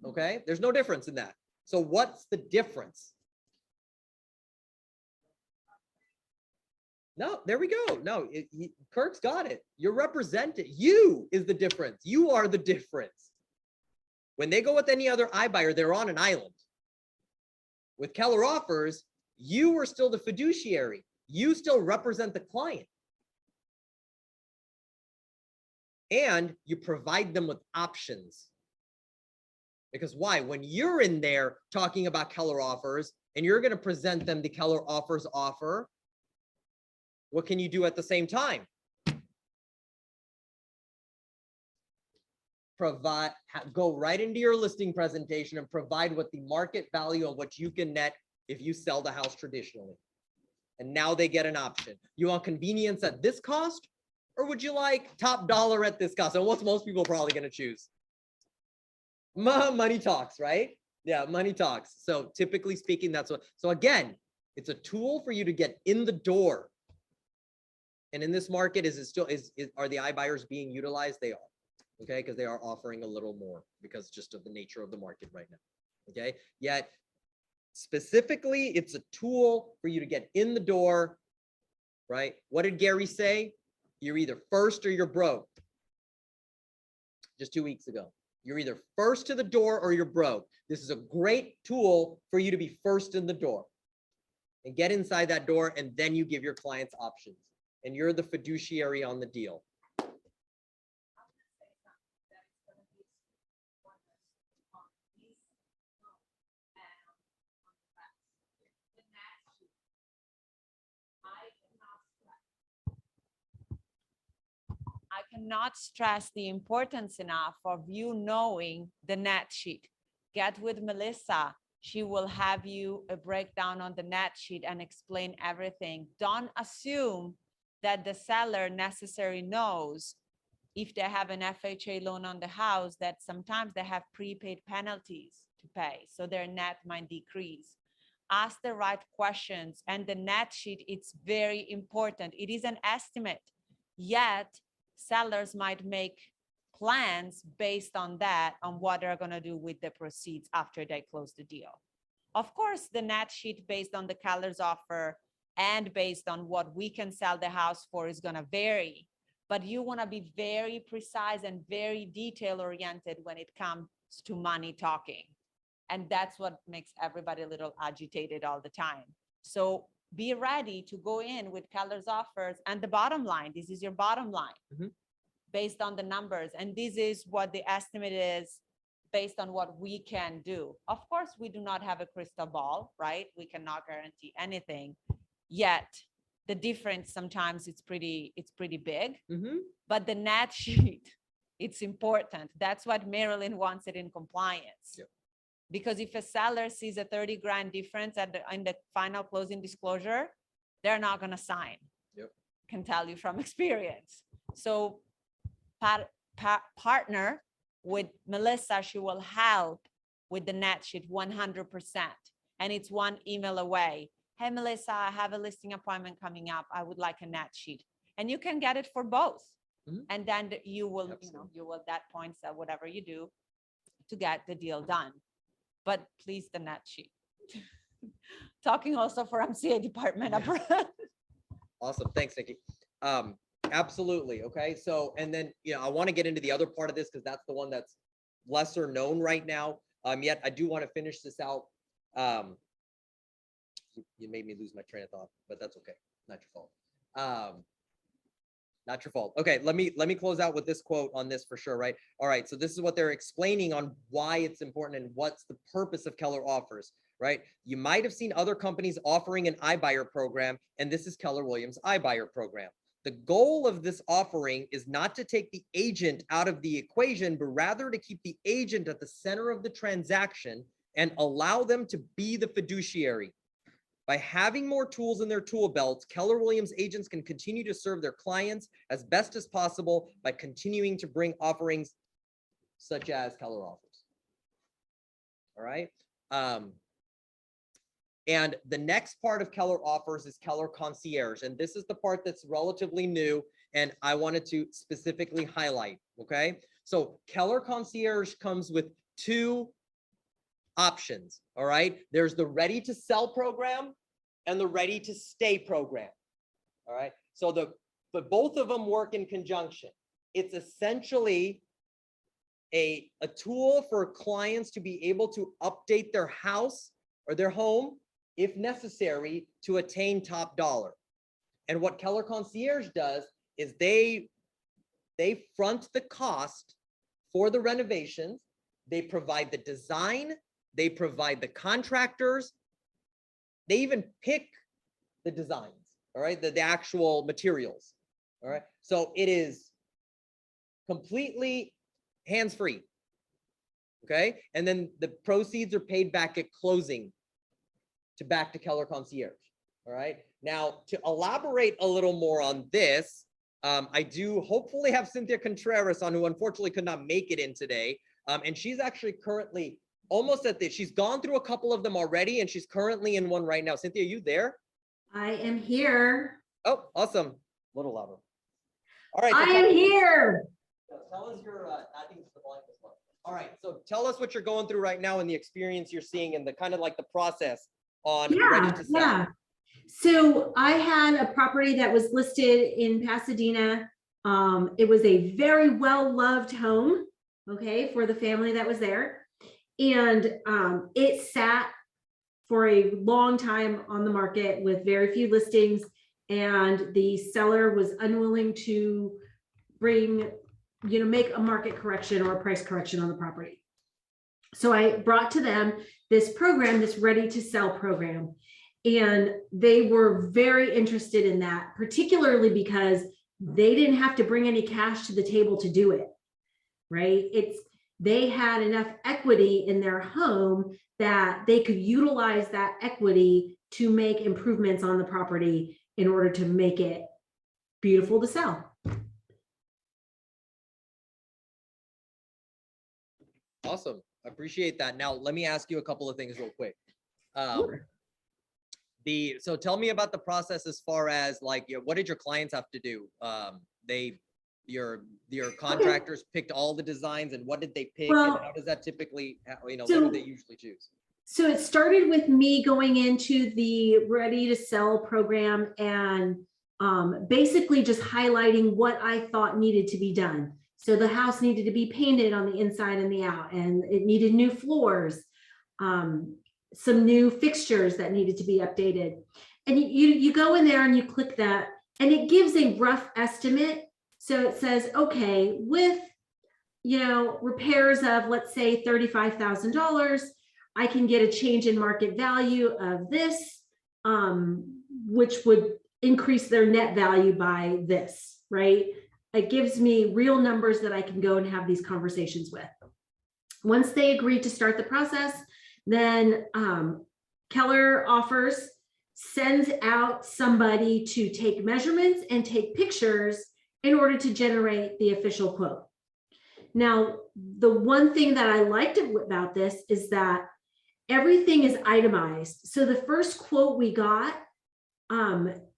Okay. There's no difference in that. So what's the difference? No, there we go. No, Kirk's got it. You're represented. You is the difference. You are the difference. When they go with any other iBuyer, they're on an island. With Keller Offers, you are still the fiduciary. You still represent the client. And you provide them with options. Because why? When you're in there talking about Keller Offers and you're going to present them the Keller Offers offer, what can you do at the same time? Go right into your listing presentation and provide what the market value of what you can net if you sell the house traditionally. And now they get an option. You want convenience at this cost, or would you like top dollar at this cost? And what's most people probably going to choose? Money talks, right? Yeah, money talks. So typically speaking, that's what. So again, it's a tool for you to get in the door. And in this market, are the iBuyers being utilized? They are, okay, because they are offering a little more because just of the nature of the market right now, okay? Yet, specifically, it's a tool for you to get in the door, right? What did Gary say? You're either first or you're broke. Just 2 weeks ago. You're either first to the door or you're broke. This is a great tool for you to be first in the door and get inside that door, and then you give your clients options. And you're the fiduciary on the deal. I cannot stress the importance enough of you knowing the net sheet. Get with Melissa. She will have you a breakdown on the net sheet and explain everything. Don't assume that the seller necessarily knows if they have an FHA loan on the house, that sometimes they have prepaid penalties to pay. So their net might decrease. Ask the right questions, and the net sheet, it's very important. It is an estimate, yet sellers might make plans based on that, on what they're going to do with the proceeds after they close the deal. Of course, the net sheet based on the Keller's offer and based on what we can sell the house for is going to vary, but you want to be very precise and very detail oriented when it comes to money talking. And that's what makes everybody a little agitated all the time. So be ready to go in with Keller's offers and the bottom line. This is your bottom line based on the numbers. And this is what the estimate is based on what we can do. Of course, we do not have a crystal ball, right? We cannot guarantee anything. Yet the difference sometimes it's pretty big, but the net sheet, it's important. That's what Marilyn wants it in compliance. Yep. Because if a seller sees a 30 grand difference in the final closing disclosure, they're not going to sign. Yep. Can tell you from experience. So partner with Melissa, she will help with the net sheet 100%. And it's one email away. Hey, Melissa, I have a listing appointment coming up. I would like a net sheet. And you can get it for both. And then you will, you will at that point sell whatever you do to get the deal done. But please, the net sheet. Talking also for MCA department. Awesome. Thanks, Nikki. Absolutely. Okay. So, and then, I want to get into the other part of this because that's the one that's lesser known right now. yet. I do want to finish this out. You made me lose my train of thought, but that's okay. Not your fault. Not your fault. Okay, let me close out with this quote on this for sure, right? All right, so this is what they're explaining on why it's important and what's the purpose of Keller Offers, right? You might have seen other companies offering an iBuyer program, and this is Keller Williams' iBuyer program. The goal of this offering is not to take the agent out of the equation, but rather to keep the agent at the center of the transaction and allow them to be the fiduciary. By having more tools in their tool belts, Keller Williams agents can continue to serve their clients as best as possible by continuing to bring offerings such as Keller Offers. All right. And the next part of Keller Offers is Keller Concierge. And this is the part that's relatively new and I wanted to specifically highlight. Okay. So Keller Concierge comes with two options. All right. There's the ready to sell program and the ready to stay program. All right. So but both of them work in conjunction. It's essentially a tool for clients to be able to update their house or their home if necessary to attain top dollar. And what Keller Concierge does is they front the cost for the renovations. They provide the design. They provide the contractors. They even pick the designs, all right, the actual materials, all right? So it is completely hands-free, okay? And then the proceeds are paid back at closing back to Keller Concierge, all right? Now, to elaborate a little more on this, I do hopefully have Cynthia Contreras on, who unfortunately could not make it in today. And she's actually currently almost at this. She's gone through a couple of them already, and she's currently in one right now. Cynthia, are you there? I am here. Oh, awesome. A little louder. All right. I am here. Tell us your, I think it's the blankest one. All right. So tell us what you're going through right now and the experience you're seeing and the kind of like the process on ready to sell. Yeah. So I had a property that was listed in Pasadena. It was a very well-loved home, okay, for the family that was there. And it sat for a long time on the market with very few listings, and the seller was unwilling to bring, make a market correction or a price correction on the property. So I brought to them this program, this ready to sell program, and they were very interested in that, particularly because they didn't have to bring any cash to the table to do it, right? They had enough equity in their home that they could utilize that equity to make improvements on the property in order to make it beautiful to sell. Awesome. I appreciate that. Now, let me ask you a couple of things real quick. Sure. So tell me about the process as far as like, what did your clients have to do? Your contractors picked all the designs, and what did they pick? Well, and how does that typically, what so- do they usually choose? So it started with me going into the ready to sell program and basically just highlighting what I thought needed to be done. So the house needed to be painted on the inside and the out, and it needed new floors, some new fixtures that needed to be updated. And you go in there and you click that, and it gives a rough estimate. So it says, okay, with repairs of, let's say, $35,000, I can get a change in market value of this, which would increase their net value by this, right? It gives me real numbers that I can go and have these conversations with. Once they agree to start the process, then Keller Offers sends out somebody to take measurements and take pictures in order to generate the official quote. Now, the one thing that I liked about this is that everything is itemized. So the first quote we got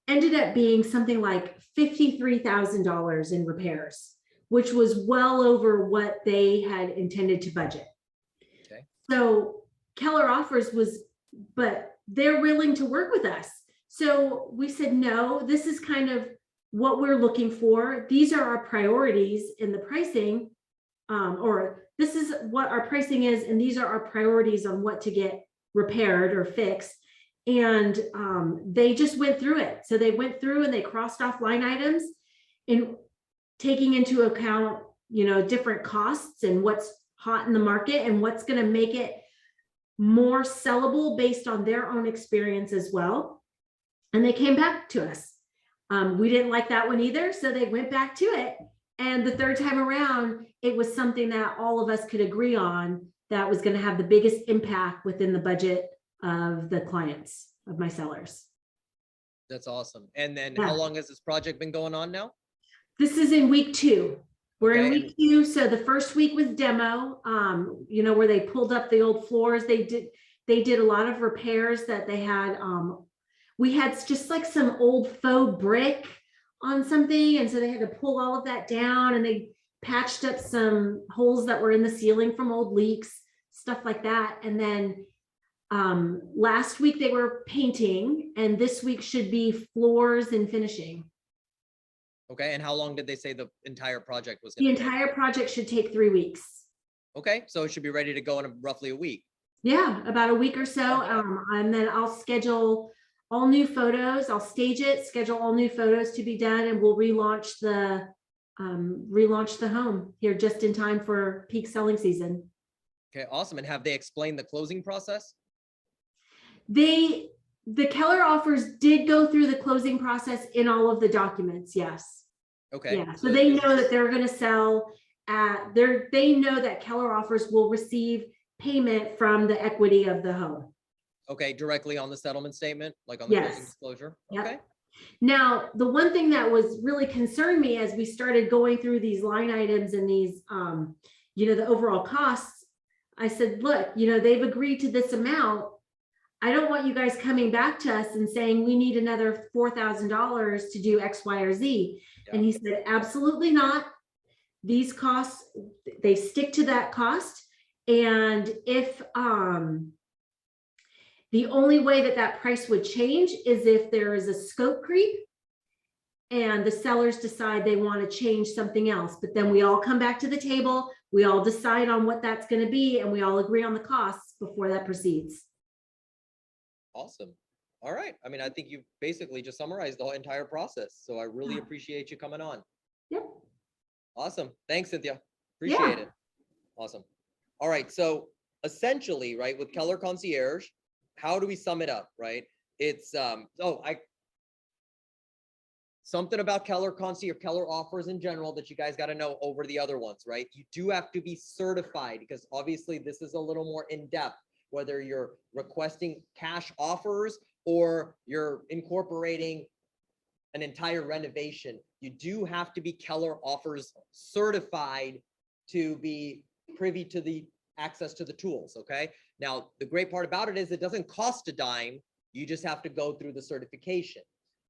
ended up being something like $53,000 in repairs, which was well over what they had intended to budget. Okay. So Keller Offers but they're willing to work with us. So we said, no, this is kind of what we're looking for. These are our priorities in the pricing, or this is what our pricing is, and these are our priorities on what to get repaired or fixed. And they just went through it. So they went through and they crossed off line items and taking into account, different costs and what's hot in the market and what's going to make it more sellable based on their own experience as well. And they came back to us. We didn't like that one either, so they went back to it. And the third time around, it was something that all of us could agree on that was going to have the biggest impact within the budget of the clients, of my sellers. That's awesome. And then Yeah. how long has this project been going on now? This is in week 2. We're in Okay. week 2. So the first week was demo, where they pulled up the old floors. They did a lot of repairs that they had. We had just like some old faux brick on something. And so they had to pull all of that down, and they patched up some holes that were in the ceiling from old leaks, stuff like that. And then last week they were painting, and this week should be floors and finishing. Okay, and how long did they say the entire project was The gonna take? entire project should take 3 weeks. Okay, so it should be ready to go in roughly a week. Yeah, about a week or so. And then I'll schedule all new photos. I'll stage it, schedule all new photos to be done, and we'll relaunch the home here just in time for peak selling season. Okay, awesome. And have they explained the closing process? The Keller offers did go through the closing process in all of the documents. Yes. Okay. Yeah. So they know that they're going to sell they know that Keller offers will receive payment from the equity of the home. Okay, directly on the settlement statement, like on the closing Yes. disclosure? Yep. Okay, Now, the one thing that was really concerned me as we started going through these line items and these, the overall costs, I said, look, they've agreed to this amount. I don't want you guys coming back to us and saying, we need another $4,000 to do X, Y, or Z. And he said, absolutely not. These costs, they stick to that cost. And if, the only way that price would change is if there is a scope creep and the sellers decide they want to change something else. But then we all come back to the table, we all decide on what that's going to be, and we all agree on the costs before that proceeds. awesome. All right. I mean, I think you basically just summarized the whole entire process. So I really Yeah. appreciate you coming on. Yep. Awesome. Thanks, Cynthia. Appreciate Yeah. it. Awesome. All right. So essentially, right, with Keller Concierge, how do we sum it up, right? It's something about Keller Concierge, Keller offers in general that you guys got to know over the other ones, right? You do have to be certified, because obviously this is a little more in-depth, whether you're requesting cash offers or you're incorporating an entire renovation. You do have to be Keller offers certified to be privy to the access to the tools. Okay. Now, the great part about it is it doesn't cost a dime. You just have to go through the certification.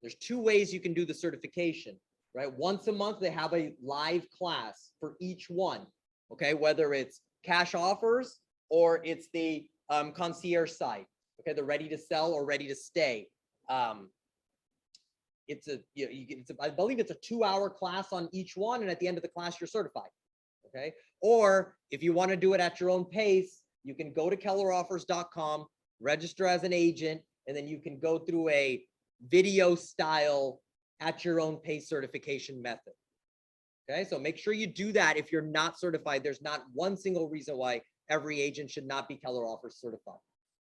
There's 2 ways you can do the certification, right? Once a month, they have a live class for each one. Okay. Whether it's cash offers or it's the concierge side. Okay. The ready to sell or ready to stay. I believe it's a 2-hour class on each one. And at the end of the class, you're certified. Okay. Or if you want to do it at your own pace, you can go to kelleroffers.com, register as an agent, and then you can go through a video style at your own pace certification method. Okay. So make sure you do that. If you're not certified, there's not one single reason why every agent should not be Keller Offers certified.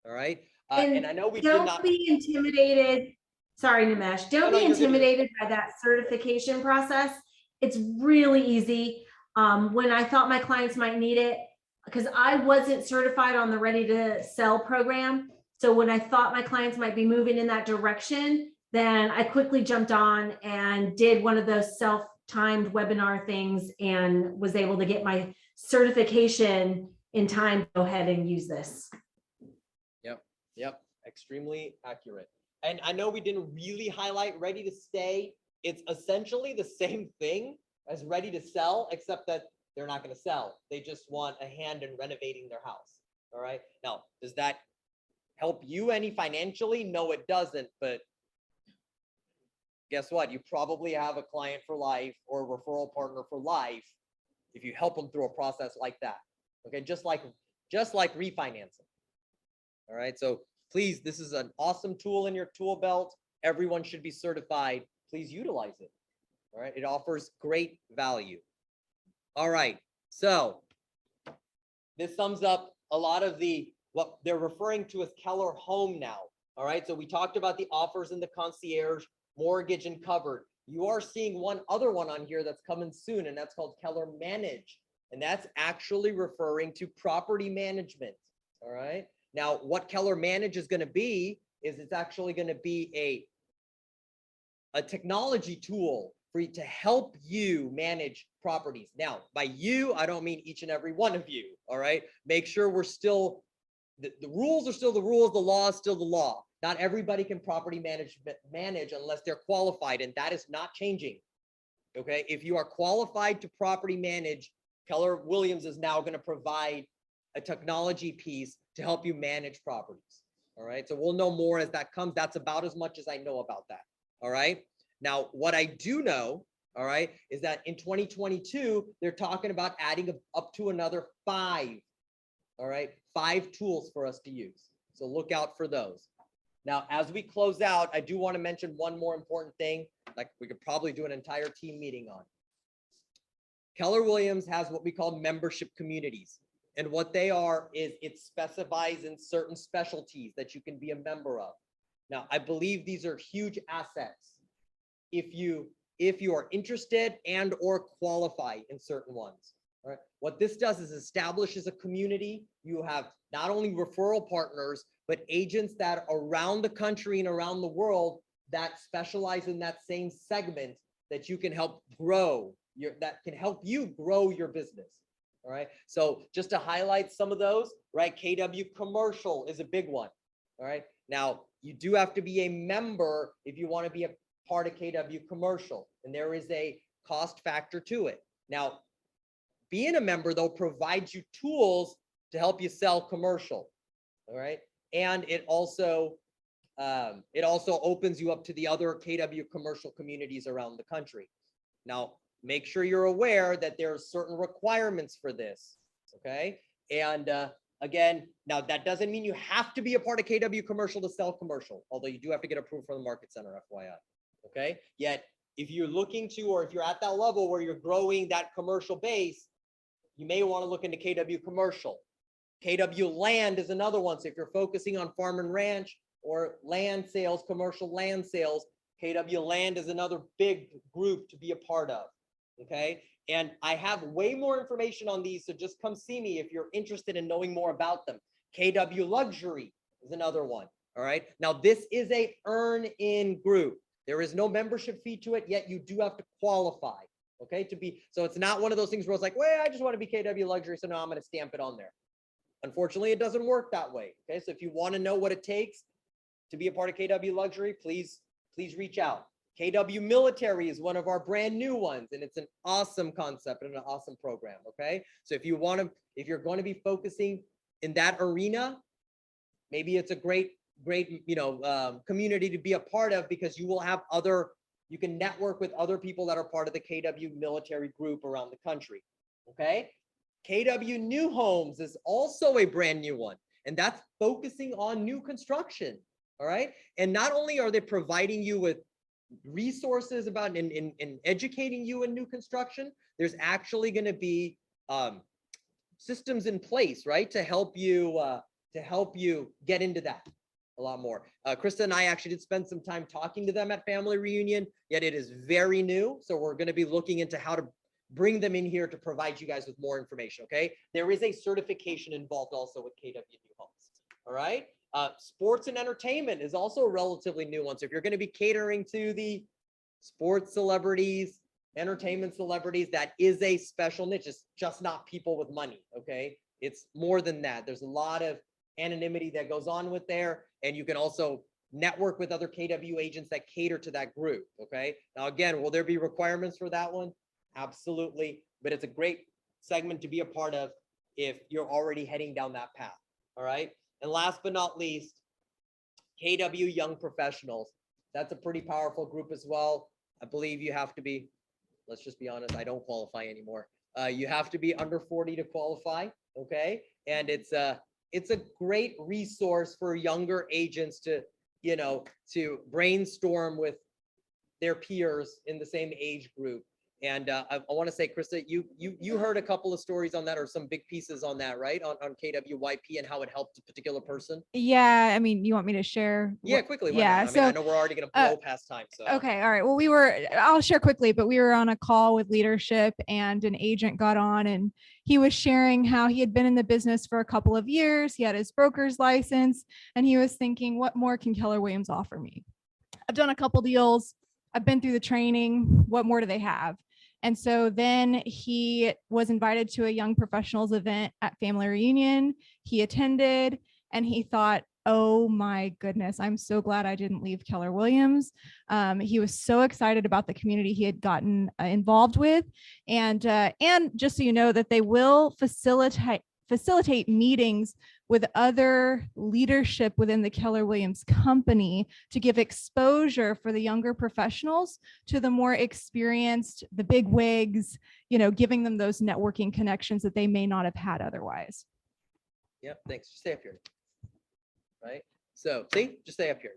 All right. And I know we did not. Don't be intimidated. Sorry, Nimesh. Don't be you're good. intimidated by that certification process. It's really easy. When I thought my clients might need it, because I wasn't certified on the Ready to Sell program. So when I thought my clients might be moving in that direction, then I quickly jumped on and did one of those self-timed webinar things and was able to get my certification in time to go ahead and use this. Yep. Extremely accurate. And I know we didn't really highlight Ready to Stay. It's essentially the same thing as Ready to Sell, except that they're not going to sell. They just want a hand in renovating their house. All right. Now, does that help you any financially? No, it doesn't. But guess what? You probably have a client for life or a referral partner for life if you help them through a process like that. Okay, just like refinancing. All right, so please, this is an awesome tool in your tool belt. Everyone should be certified. Please utilize it. All right, it offers great value. All right, so this sums up a lot of what they're referring to as Keller Home now. All right, so we talked about the offers in the concierge, mortgage, and covered. You are seeing one other one on here that's coming soon, and that's called Keller Manage. And that's actually referring to property management. All right, now what Keller Manage is going to be is it's actually going to be a technology tool for you to help you manage properties. Now, by you, I don't mean each and every one of you. All right, make sure we're still the rules are still the rules, the law is still the law. Not everybody can property manage unless they're qualified, and that is not changing. Okay, if you are qualified to property manage, Keller Williams is now going to provide a technology piece to help you manage properties. All right, so we'll know more as that comes. That's about as much as I know about that. All right, now what I do know, all right, is that in 2022, they're talking about adding up to another 5. All right, 5 tools for us to use. So look out for those. Now, as we close out, I do want to mention one more important thing, like we could probably do an entire team meeting on. Keller Williams has what we call membership communities. And what they are is it specifies in certain specialties that you can be a member of. Now, I believe these are huge assets if you are interested and or qualify in certain ones. All right. What this does is establishes a community. You have not only referral partners, but agents that are around the country and around the world that specialize in that same segment that you can help grow that can help you grow your business. All right. So just to highlight some of those, right? KW Commercial is a big one. All right. Now you do have to be a member if you want to be a part of KW Commercial, and there is a cost factor to it. Now, being a member though provides you tools to help you sell commercial. All right. And it also opens you up to the other KW Commercial communities around the country. Now, make sure you're aware that there are certain requirements for this. Okay. And again, now that doesn't mean you have to be a part of KW Commercial to sell commercial, although you do have to get approved from the Market Center, FYI. Okay. Yet, if you're looking to, or if you're at that level where you're growing that commercial base, you may want to look into KW Commercial. KW Land is another one. So if you're focusing on farm and ranch or land sales, commercial land sales, KW Land is another big group to be a part of. Okay. And I have way more information on these. So just come see me if you're interested in knowing more about them. KW Luxury is another one. All right. Now this is a earn-in group. There is no membership fee to it, yet you do have to qualify. Okay. So it's not one of those things where it's like, well, I just want to be KW Luxury, so now I'm going to stamp it on there. Unfortunately, it doesn't work that way. Okay. So if you want to know what it takes to be a part of KW Luxury, please reach out. KW Military is one of our brand new ones, and it's an awesome concept and an awesome program. Okay. So if you're going to be focusing in that arena, maybe it's a great, community to be a part of, because you will have you can network with other people that are part of the KW Military group around the country. Okay. KW New Homes is also a brand new one, and that's focusing on new construction. All right. And not only are they providing you with resources about in educating you in new construction, there's actually going to be systems in place, right, to help you get into that a lot more. Krista and I actually did spend some time talking to them at Family Reunion, yet it is very new. So we're going to be looking into how to bring them in here to provide you guys with more information. Okay. There is a certification involved also with KW New Homes. All right. Sports and entertainment is also a relatively new one. So if you're going to be catering to the sports celebrities, entertainment celebrities, that is a special niche. It's just not people with money. Okay. It's more than that. There's a lot of anonymity that goes on with there. And you can also network with other KW agents that cater to that group. Okay. Now, again, will there be requirements for that one? Absolutely. But it's a great segment to be a part of if you're already heading down that path. All right. And last but not least, KW Young Professionals. That's a pretty powerful group as well. I believe you have to be, let's just be honest, I don't qualify anymore. You have to be under 40 to qualify. Okay, and it's a great resource for younger agents to, you know, to brainstorm with their peers in the same age group. And I want to say, Krista, you heard a couple of stories on that, or some big pieces on that, right? On KWYP and how it helped a particular person. Yeah, I mean, you want me to share? Yeah, what- quickly. Why Yeah, not? I mean, I so know we're already going to blow past time. So okay, all right. Well, I'll share quickly, but we were on a call with leadership and an agent got on and he was sharing how he had been in the business for a couple of years. He had his broker's license and he was thinking, what more can Keller Williams offer me? I've done a couple deals. I've been through the training. What more do they have? And so then he was invited to a young professionals event at Family Reunion. He attended and he thought, oh my goodness, I'm so glad I didn't leave Keller Williams. He was so excited about the community he had gotten involved with. And just so you know that they will facilitate meetings with other leadership within the Keller Williams company to give exposure for the younger professionals to the more experienced, the big wigs, you know, giving them those networking connections that they may not have had otherwise. yep, thanks. Just stay up here. Right? So see, just stay up here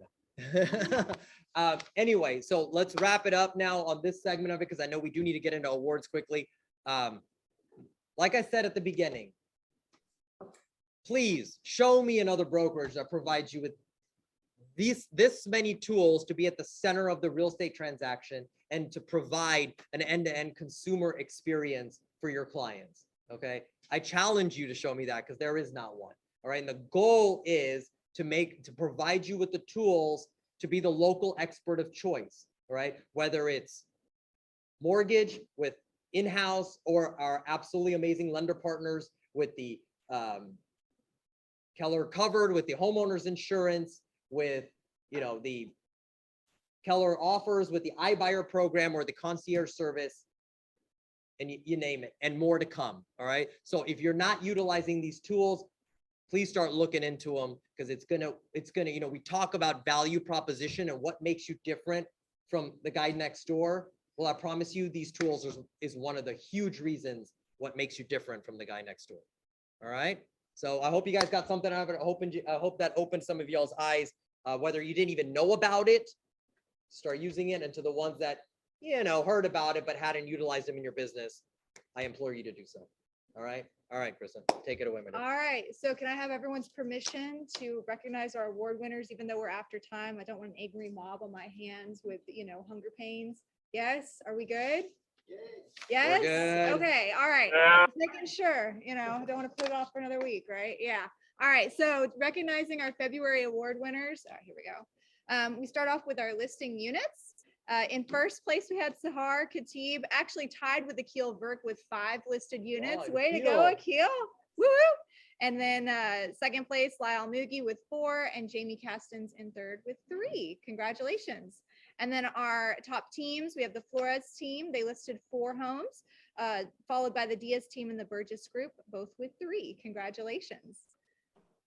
now. Anyway, so let's wrap it up now on this segment of it, because I know we do need to get into awards quickly. Like I said at the beginning, please show me another brokerage that provides you with this many tools to be at the center of the real estate transaction and to provide an end-to-end consumer experience for your clients. Okay, I challenge you to show me that, because there is not one. All right, and the goal is to provide you with the tools to be the local expert of choice. All right, whether it's mortgage with in-house or our absolutely amazing lender partners with the Keller Covered, with the homeowners insurance, with, you know, the Keller Offers, with the iBuyer program or the concierge service, and you name it, and more to come. All right, so if you're not utilizing these tools, please start looking into them, because it's gonna, you know, we talk about value proposition and what makes you different from the guy next door. Well, I promise you, these tools is one of the huge reasons what makes you different from the guy next door. All right. So I hope you guys got something out of it. I hope that opened some of y'all's eyes, whether you didn't even know about it, start using it, and to the ones that, you know, heard about it but hadn't utilized them in your business, I implore you to do so. All right. All right, Kristen, take it away, my All right, so can I have everyone's permission to recognize our award winners, even though we're after time? I don't want an angry mob on my hands with, you know, hunger pains. Yes, are we good? Yes, good. okay, all right. Just making sure, you know, I don't want to put it off for another week, right? Yeah. All right, so recognizing our February award winners. Here we go. We start off with our listing units. In first place, we had Sahar Khatib, actually tied with Akil Verk with 5 listed units. Wow, Way to go, Akil. Woo! And then second place, Lyle Mugi with 4, and Jamie Castens in third with 3. Congratulations. And then our top teams, we have the Flores team. They listed 4 homes, followed by the Diaz team and the Burgess group, both with 3. Congratulations.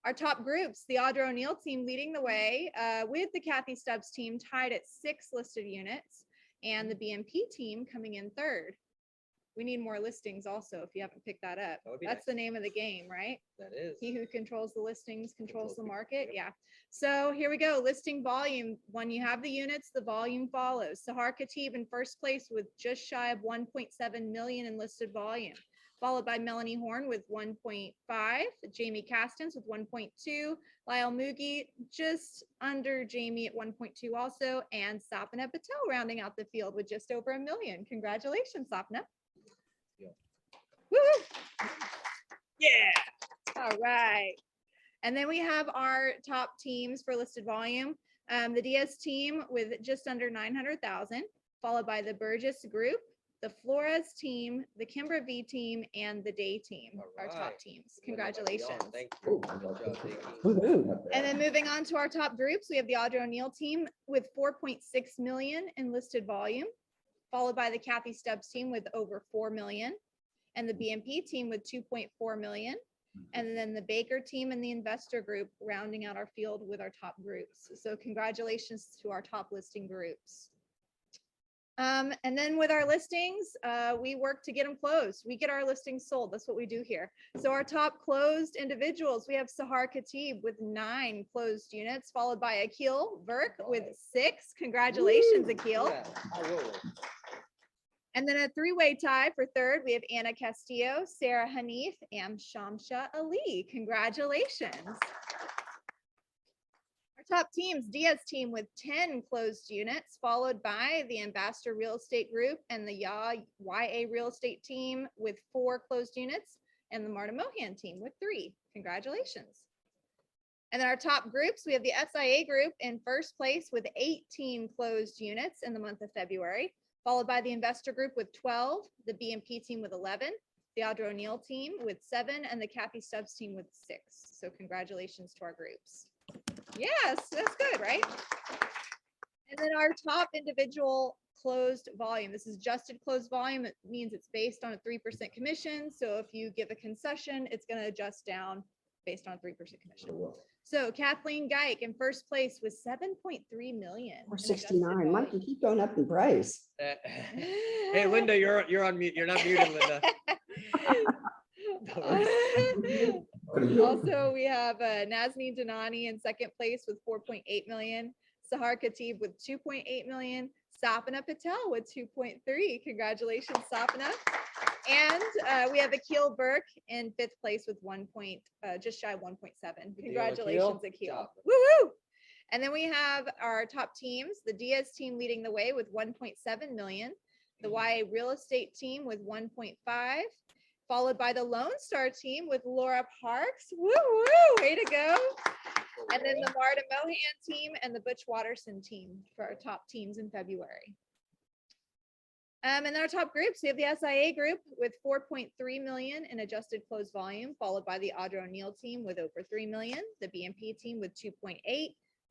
Our top groups, the Audra O'Neill team leading the way with the Kathy Stubbs team tied at 6 listed units, and the BMP team coming in third. We need more listings also, if you haven't picked that up. That would be That's nice. the name of the game, right? That is. He who controls the listings controls the Controls the- market. yep. Yeah. So here we go. Listing volume. When you have the units, the volume follows. Sahar Khatib in first place with just shy of 1.7 million in listed volume, followed by Melanie Horn with 1.5, Jamie Castens with 1.2, Lyle Mugi just under Jamie at 1.2 also, and Sapna Patel rounding out the field with just over 1 million. Congratulations, Sapna. Yeah. Woo! Yeah. All right. And then we have our top teams for listed volume. The Diaz team with just under 900,000, followed by the Burgess group, the Flores team, the Kimbra V team, and the Day team, our top Alright. teams. Congratulations. Thank you. Good job, Nikki. And then moving on to our top groups, we have the Audra O'Neill team with 4.6 million in listed volume, followed by the Kathy Stubbs team with over 4 million, and the BMP team with 2.4 million. And then the Baker team and the investor group rounding out our field with our top groups. So congratulations to our top listing groups. And then with our listings, we work to get them closed. We get our listings sold. That's what we do here. So our top closed individuals, we have Sahar Khatib with 9 closed units, followed by Akil Burke with 6. Congratulations, Akil. Yeah, I will. And then a 3-way tie for third, we have Anna Castillo, Sarah Hanif, and Shamsha Ali. Congratulations. Our top teams, Diaz team with 10 closed units, followed by the Ambassador Real Estate Group and the YA Real Estate team with 4 closed units, and the Marta Mohan team with 3. Congratulations. And then our top groups, we have the SIA group in first place with 18 closed units in the month of February, followed by the Investor Group with 12, the BMP team with 11, the Audra O'Neill team with 7, and the Kathy Stubbs team with 6. So congratulations to our groups. Yes, that's good, right? And then our top individual closed volume. This is adjusted closed volume. It means it's based on a 3% commission. So if you give a concession, it's going to adjust down based on 3% commission. So Kathleen Geik in first place with 7.3 million. Or in adjusted 69. Mike, you keep going up in price. Hey, Linda, you're on mute. You're not muted, Linda. Also, we have Nazneen Danani in second place with 4.8 million. Sahar Khatib with 2.8 million. Sapna Patel with 2.3. Congratulations, Sapna. And we have Akil Burke in 5th place with just shy of 1.7. Congratulations, Akil. Woo woo! And then we have our top teams, the Diaz team leading the way with 1.7 million, the YA Real Estate team with 1.5, followed by the Lone Star team with Laura Parks. Woo woo! Way to go. And then the Marta Mohan team and the Butch Watterson team for our top teams in February. And then our top groups, we have the SIA group with 4.3 million in adjusted closed volume, followed by the Audra O'Neill team with over 3 million, the BMP team with 2.8,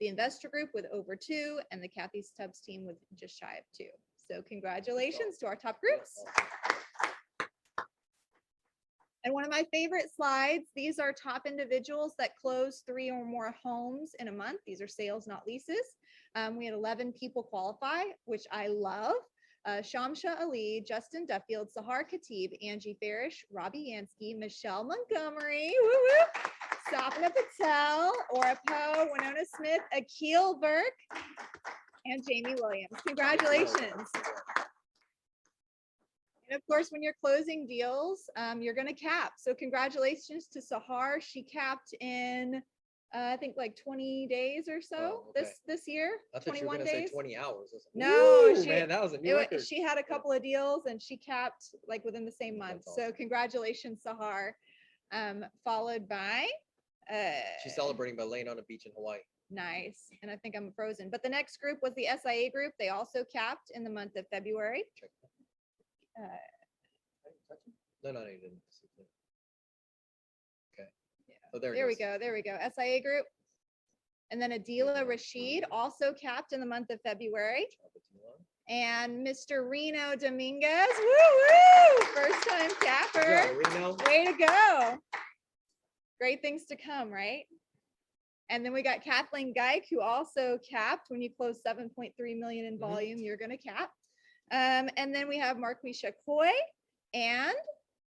the Investor Group with over 2, and the Kathy Stubbs team with just shy of 2. So congratulations to our top groups. And one of my favorite slides, these are top individuals that close 3 or more homes in a month. These are sales, not leases. We had 11 people qualify, which I love. Shamsha Ali, Justin Duffield, Sahar Khatib, Angie Farish, Robbie Yansky, Michelle Montgomery, Sapna Patel, Ora Poe, Winona Smith, Akil Burke, and Jamie Williams. Congratulations. And of course, when you're closing deals, you're going to cap. So congratulations to Sahar. She capped in, I think like 20 days or so this year. I thought you were 21 gonna say days. 20 hours. No, Ooh, man, that was a new record. she had a couple of deals and she capped like within the same month. That's So awesome. congratulations, Sahar. Followed by She's celebrating by laying on a beach in Hawaii. nice. And I think I'm frozen. But the next group was the SIA group. They also capped in the month of February. Check. No, you didn't. Okay. Oh, there There we it is. go. There we go. SIA group. And then Adila Rashid also capped in the month of February. And Mr. Reno Dominguez, woo woo, first time capper. Yeah, Reno. Way to go. Great things to come, right? And then we got Kathleen Geik, who also capped. When you close 7.3 million in volume, you're going to cap. And then we have Marquisha Coy and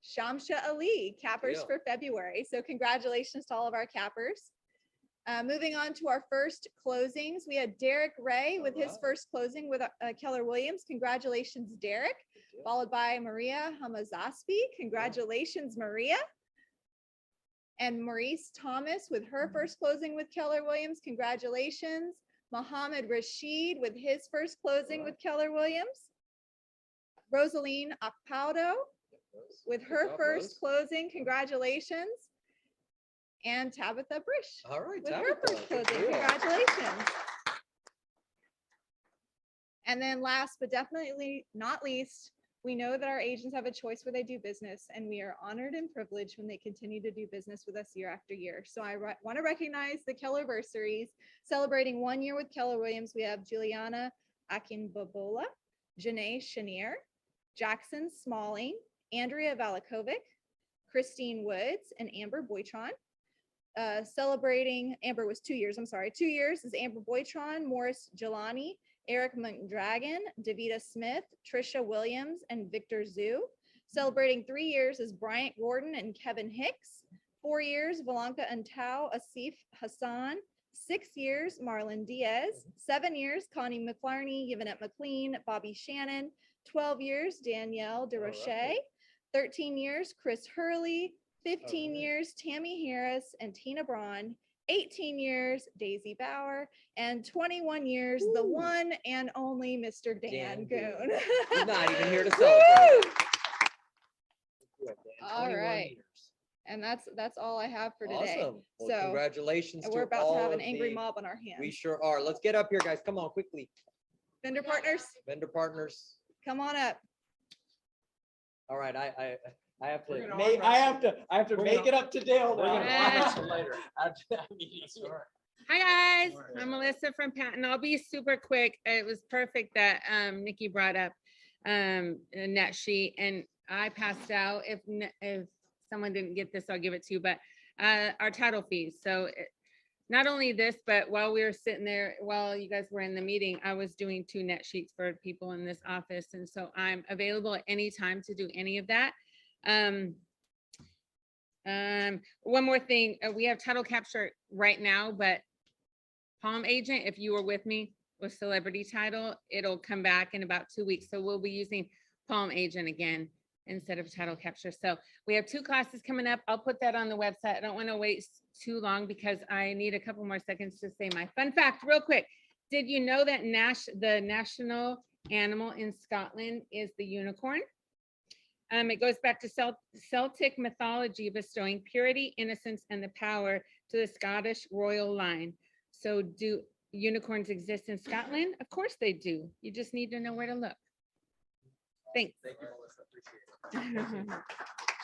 Shamsha Ali, cappers Yeah. for February. So congratulations to all of our cappers. Moving on to our first closings, we had Derek Ray with his Alright. first closing with Keller Williams. Congratulations, Derek. deal. Followed by Maria Hamazaspi. Congratulations, Maria. And Maurice Thomas with her first closing with Keller Williams. Congratulations. Mohammed Rashid with his first closing with Keller Williams. Rosaline Akpaudo with her job, first Rose. closing. Congratulations. And Tabitha Brish All right, with her Tabitha, first good closing. deal. Congratulations. And then last but definitely not least, we know that our agents have a choice where they do business, and we are honored and privileged when they continue to do business with us year after year. So I want to recognize the Kellerversaries. Celebrating 1 year with Keller Williams, we have Juliana Akinbobola, Janae Chenier, Jackson Smalling, Andrea Valakovic, Christine Woods, and Amber Boytron. Celebrating, Amber was 2 years, I'm sorry. 2 years is Amber Boytron, Morris Jelani, Eric McDragon, Davita Smith, Trisha Williams, and Victor Zhu. Celebrating 3 years is Bryant Gordon and Kevin Hicks. 4 years, Valanka Antau, Asif Hassan. 6 years, Marlon Diaz. 7 years, Connie McFlarney, Yvonne McLean, Bobby Shannon. 12 years, Danielle DeRoche. 13 years, Chris Hurley. 15 years, Tammy Harris and Tina Braun. 18 years, Daisy Bauer, and 21 years, the one and only Mr. Dan Dan Goon. Goon. He's not even here to Woo! celebrate. Good, Dan, All 21 right. years. And that's all I have for today. Awesome. Well, So, congratulations and to we're about to all have an of angry the- mob on our hands. We sure are. Let's get up here, guys. Come on, quickly. Vendor partners, Vendor partners. come on up. All right, I have We're to, gonna make- arm I wrestle. have to We're make gonna- it up to Dale We're gonna now. arm wrestle later. After that meeting. Hi, guys. I'm Melissa from Patton. I'll be super quick. It was perfect that Nikki brought up a net sheet, and I passed out. If someone didn't get this, I'll give it to you, but our title fees. So not only this, but while we were sitting there, while you guys were in the meeting, I was doing 2 net sheets for people in this office. And so I'm available at any time to do any of that. One more thing, we have title capture right now, but Palm Agent, if you were with me with Celebrity Title, it'll come back in about 2 weeks. So we'll be using Palm Agent again instead of title capture. So we have 2 classes coming up. I'll put that on the website. I don't want to waste too long because I need a couple more seconds to say my fun fact real quick. Did you know that the national animal in Scotland is the unicorn? It goes back to Celtic mythology, bestowing purity, innocence, and the power to the Scottish royal line. So do unicorns exist in Scotland? Of course they do. You just need to know where to look. Thanks. Thank you, Melissa. Appreciate it.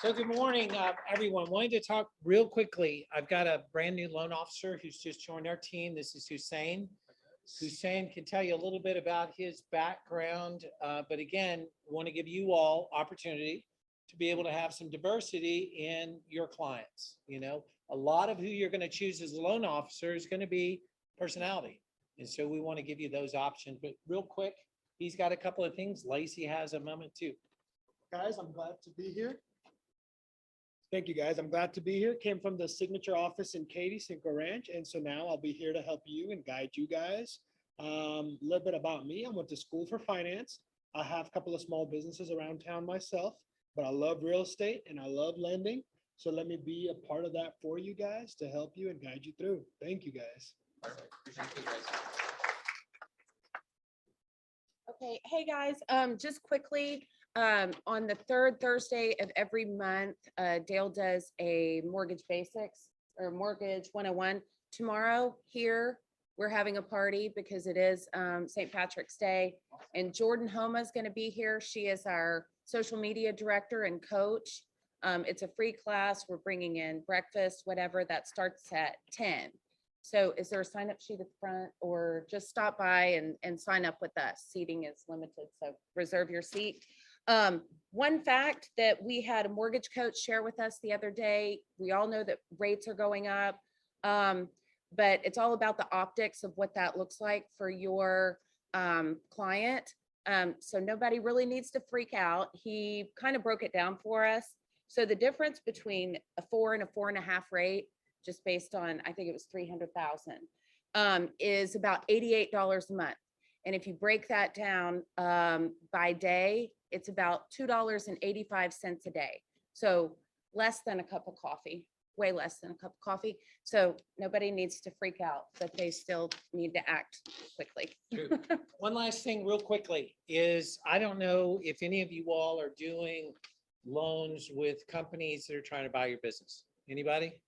So good morning, everyone. Wanted to talk real quickly. I've got a brand new loan officer who's just joined our team. This is Hussein. Hussein can tell you a little bit about his background, but again, want to give you all opportunity to be able to have some diversity in your clients. You know, a lot of who you're going to choose as a loan officer is going to be personality. And so we want to give you those options, but real quick, he's got a couple of things. Lacey has a moment too. Guys, I'm glad to be here. Thank you, guys. I'm glad to be here. Came from the signature office in Katy, Cinco Ranch. And so now I'll be here to help you and guide you guys. A little bit about me. I went to school for finance. I have a couple of small businesses around town myself, but I love real estate and I love lending. So let me be a part of that for you guys to help you and guide you through. Thank you, guys. Okay, hey guys, just quickly, on the 3rd Thursday of every month, Dale does a mortgage basics or mortgage 101. Tomorrow here, we're having a party because it is St. Patrick's Day, and Jordan Homa is going to be here. She is our social media director and coach. It's a free class. We're bringing in breakfast, whatever, that starts at 10. So is there a sign up sheet at the front, or just stop by and sign up with us? Seating is limited, so reserve your seat. One fact that we had a mortgage coach share with us the other day, we all know that rates are going up, but it's all about the optics of what that looks like for your client. So nobody really needs to freak out. He kind of broke it down for us. So the difference between a 4 and a 4.5 rate, just based on, I think it was 300,000, is about $88 a month. And if you break that down by day, it's about $2.85 a day. So less than a cup of coffee, way less than a cup of coffee. So nobody needs to freak out, but they still need to act quickly. One last thing real quickly is, I don't know if any of you all are doing loans with companies that are trying to buy your business. Anybody?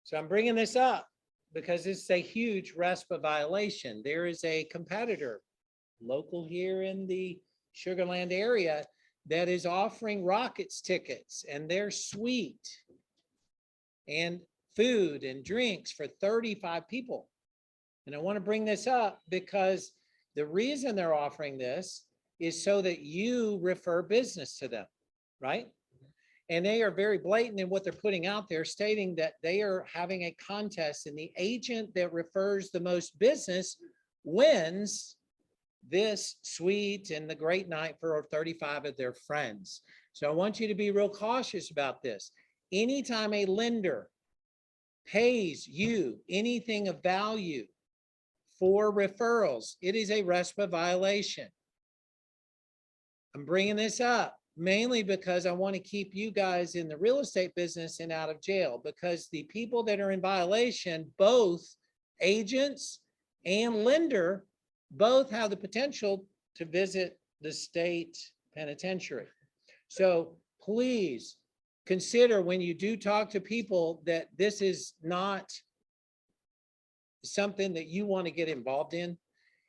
So I'm bringing this up because it's a huge RESPA violation. There is a competitor local here in the Sugar Land area that is offering Rockets tickets, and they're sweet and food and drinks for 35 people. And I want to bring this up because the reason they're offering this is so that you refer business to them, right? And they are very blatant in what they're putting out there, stating that they are having a contest, and the agent that refers the most business wins this suite and the great night for 35 of their friends. So I want you to be real cautious about this. Anytime a lender pays you anything of value for referrals, it is a RESPA violation. I'm bringing this up mainly because I want to keep you guys in the real estate business and out of jail, because the people that are in violation, both agents and lender, both have the potential to visit the state penitentiary. So please consider when you do talk to people that this is not something that you want to get involved in.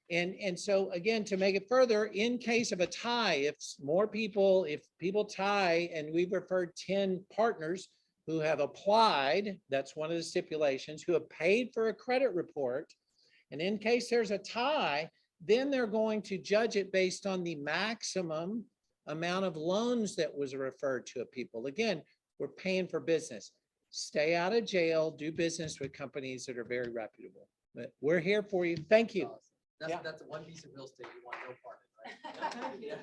And so again, to make it further, in case of a tie, if people tie, and we've referred 10 partners who have applied, that's one of the stipulations, who have paid for a credit report. And in case there's a tie, then they're going to judge it based on the maximum amount of loans that was referred to people. Again, we're paying for business. Stay out of jail, do business with companies that are very reputable. But we're here for you. Thank you. Yeah. That's one piece of real estate you want no part in, right? Yeah.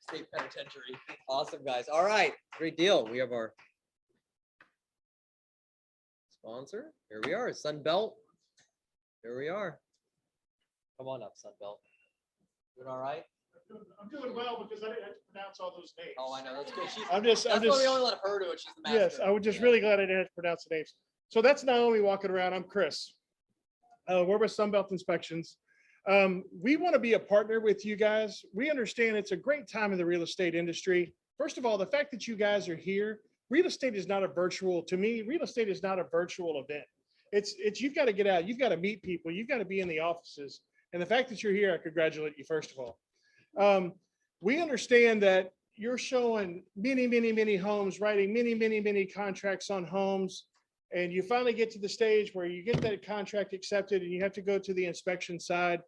State penitentiary. Awesome, guys. All right, great deal. We have our sponsor. Here we are, Sunbelt. Here we are. Come on up, Sunbelt. Doing all right? I'm doing well because I didn't have to pronounce all those names. Oh, I know, that's good. I'm That's why we just, only let her do it. She's the master. yes, I was just Yeah. really glad I didn't have to pronounce the names. So that's Naomi walking around. I'm Chris. We're with Sunbelt Inspections. We want to be a partner with you guys. We understand it's a great time in the real estate industry. First of all, the fact that you guys are here, real estate is not a virtual, to me, real estate is not a virtual event. It's you've got to get out, you've got to meet people, you've got to be in the offices. And the fact that you're here, I congratulate you, first of all. We understand that you're showing many homes, writing many contracts on homes. And you finally get to the stage where you get that contract accepted and you have to go to the inspection side.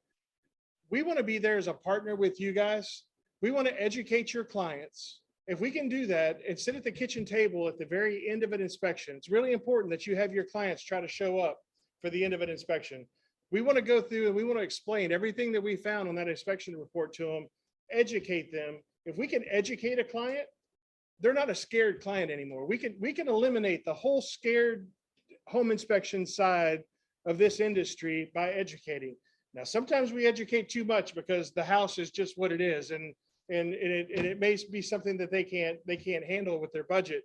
We want to be there as a partner with you guys. We want to educate your clients. If we can do that and sit at the kitchen table at the very end of an inspection, it's really important that you have your clients try to show up for the end of an inspection. We want to go through and we want to explain everything that we found on that inspection report to them, educate them. If we can educate a client, they're not a scared client anymore. We can eliminate the whole scared home inspection side of this industry by educating. Now, sometimes we educate too much because the house is just what it is, and it may be something that they can't handle with their budget.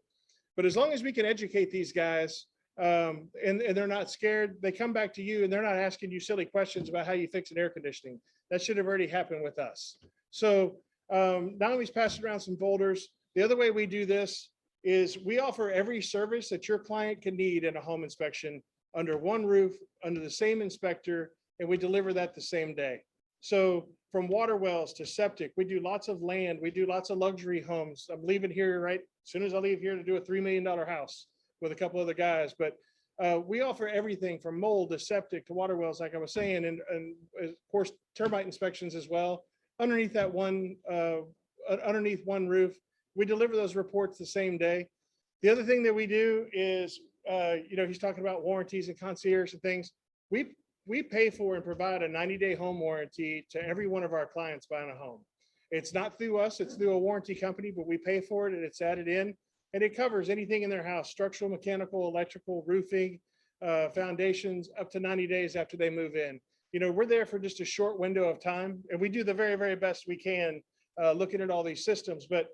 But as long as we can educate these guys, and they're not scared, they come back to you and they're not asking you silly questions about how you fix an air conditioning. That should have already happened with us. So Naomi's passing around some folders. The other way we do this is we offer every service that your client can need in a home inspection under one roof, under the same inspector, and we deliver that the same day. So from water wells to septic, we do lots of land, we do lots of luxury homes. I'm leaving here right as soon as I leave here to do a $3 million house with a couple other guys, but we offer everything from mold to septic to water wells, like I was saying, and of course, termite inspections as well. Underneath that underneath one roof, we deliver those reports the same day. The other thing that we do is, he's talking about warranties and concierge and things. We pay for and provide a 90-day home warranty to every one of our clients buying a home. It's not through us, it's through a warranty company, but we pay for it and it's added in. And it covers anything in their house, structural, mechanical, electrical, roofing, foundations, up to 90 days after they move in. We're there for just a short window of time, and we do the very, very best we can looking at all these systems. But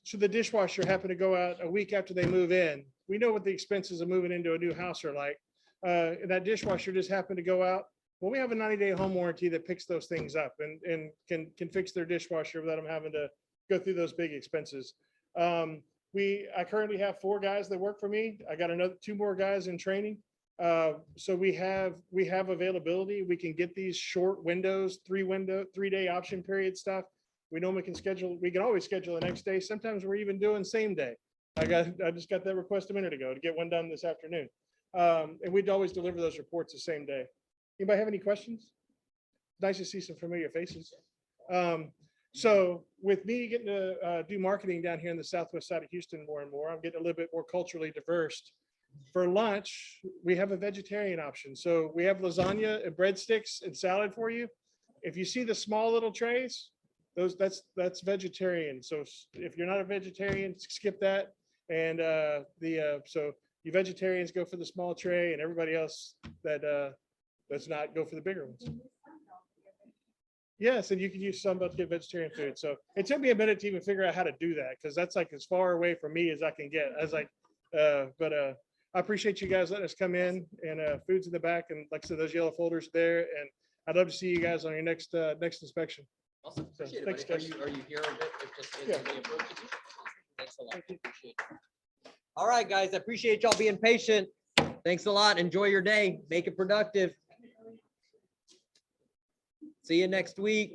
should the dishwasher happen to go out a week after they move in, we know what the expenses of moving into a new house are like. And that dishwasher just happened to go out. Well, we have a 90-day home warranty that picks those things up and can fix their dishwasher without them having to go through those big expenses. I currently have 4 guys that work for me. I got 2 more guys in training. So we have availability. We can get these short windows, 3-day option period stuff. We normally we can always schedule the next day. Sometimes we're even doing same day. I just got that request a minute ago to get one done this afternoon. And we'd always deliver those reports the same day. Anybody have any questions? Nice to see some familiar faces. So with me getting to do marketing down here in the southwest side of Houston more and more, I'm getting a little bit more culturally diverse. For lunch, we have a vegetarian option. So we have lasagna and breadsticks and salad for you. if you see the small little trays, that's vegetarian. So if you're not a vegetarian, skip that. And so you vegetarians go for the small tray, and everybody else that's not, go for the bigger ones. Yes, and you can use some, but get vegetarian food. So it took me a minute to even figure out how to do that, because that's like as far away from me as I can get. I was like, but I appreciate you guys letting us come in, and food's in the back, and like I said, those yellow folders there, and I'd love to see you guys on your next inspection. Awesome. So, Appreciate it, thanks, buddy. guys. Are you here a bit? If just Yeah. instantly approaches you? Thanks a lot. Appreciate it. All right, guys, I appreciate y'all being patient. Thanks a lot. Enjoy your day. Make it productive. See you next week.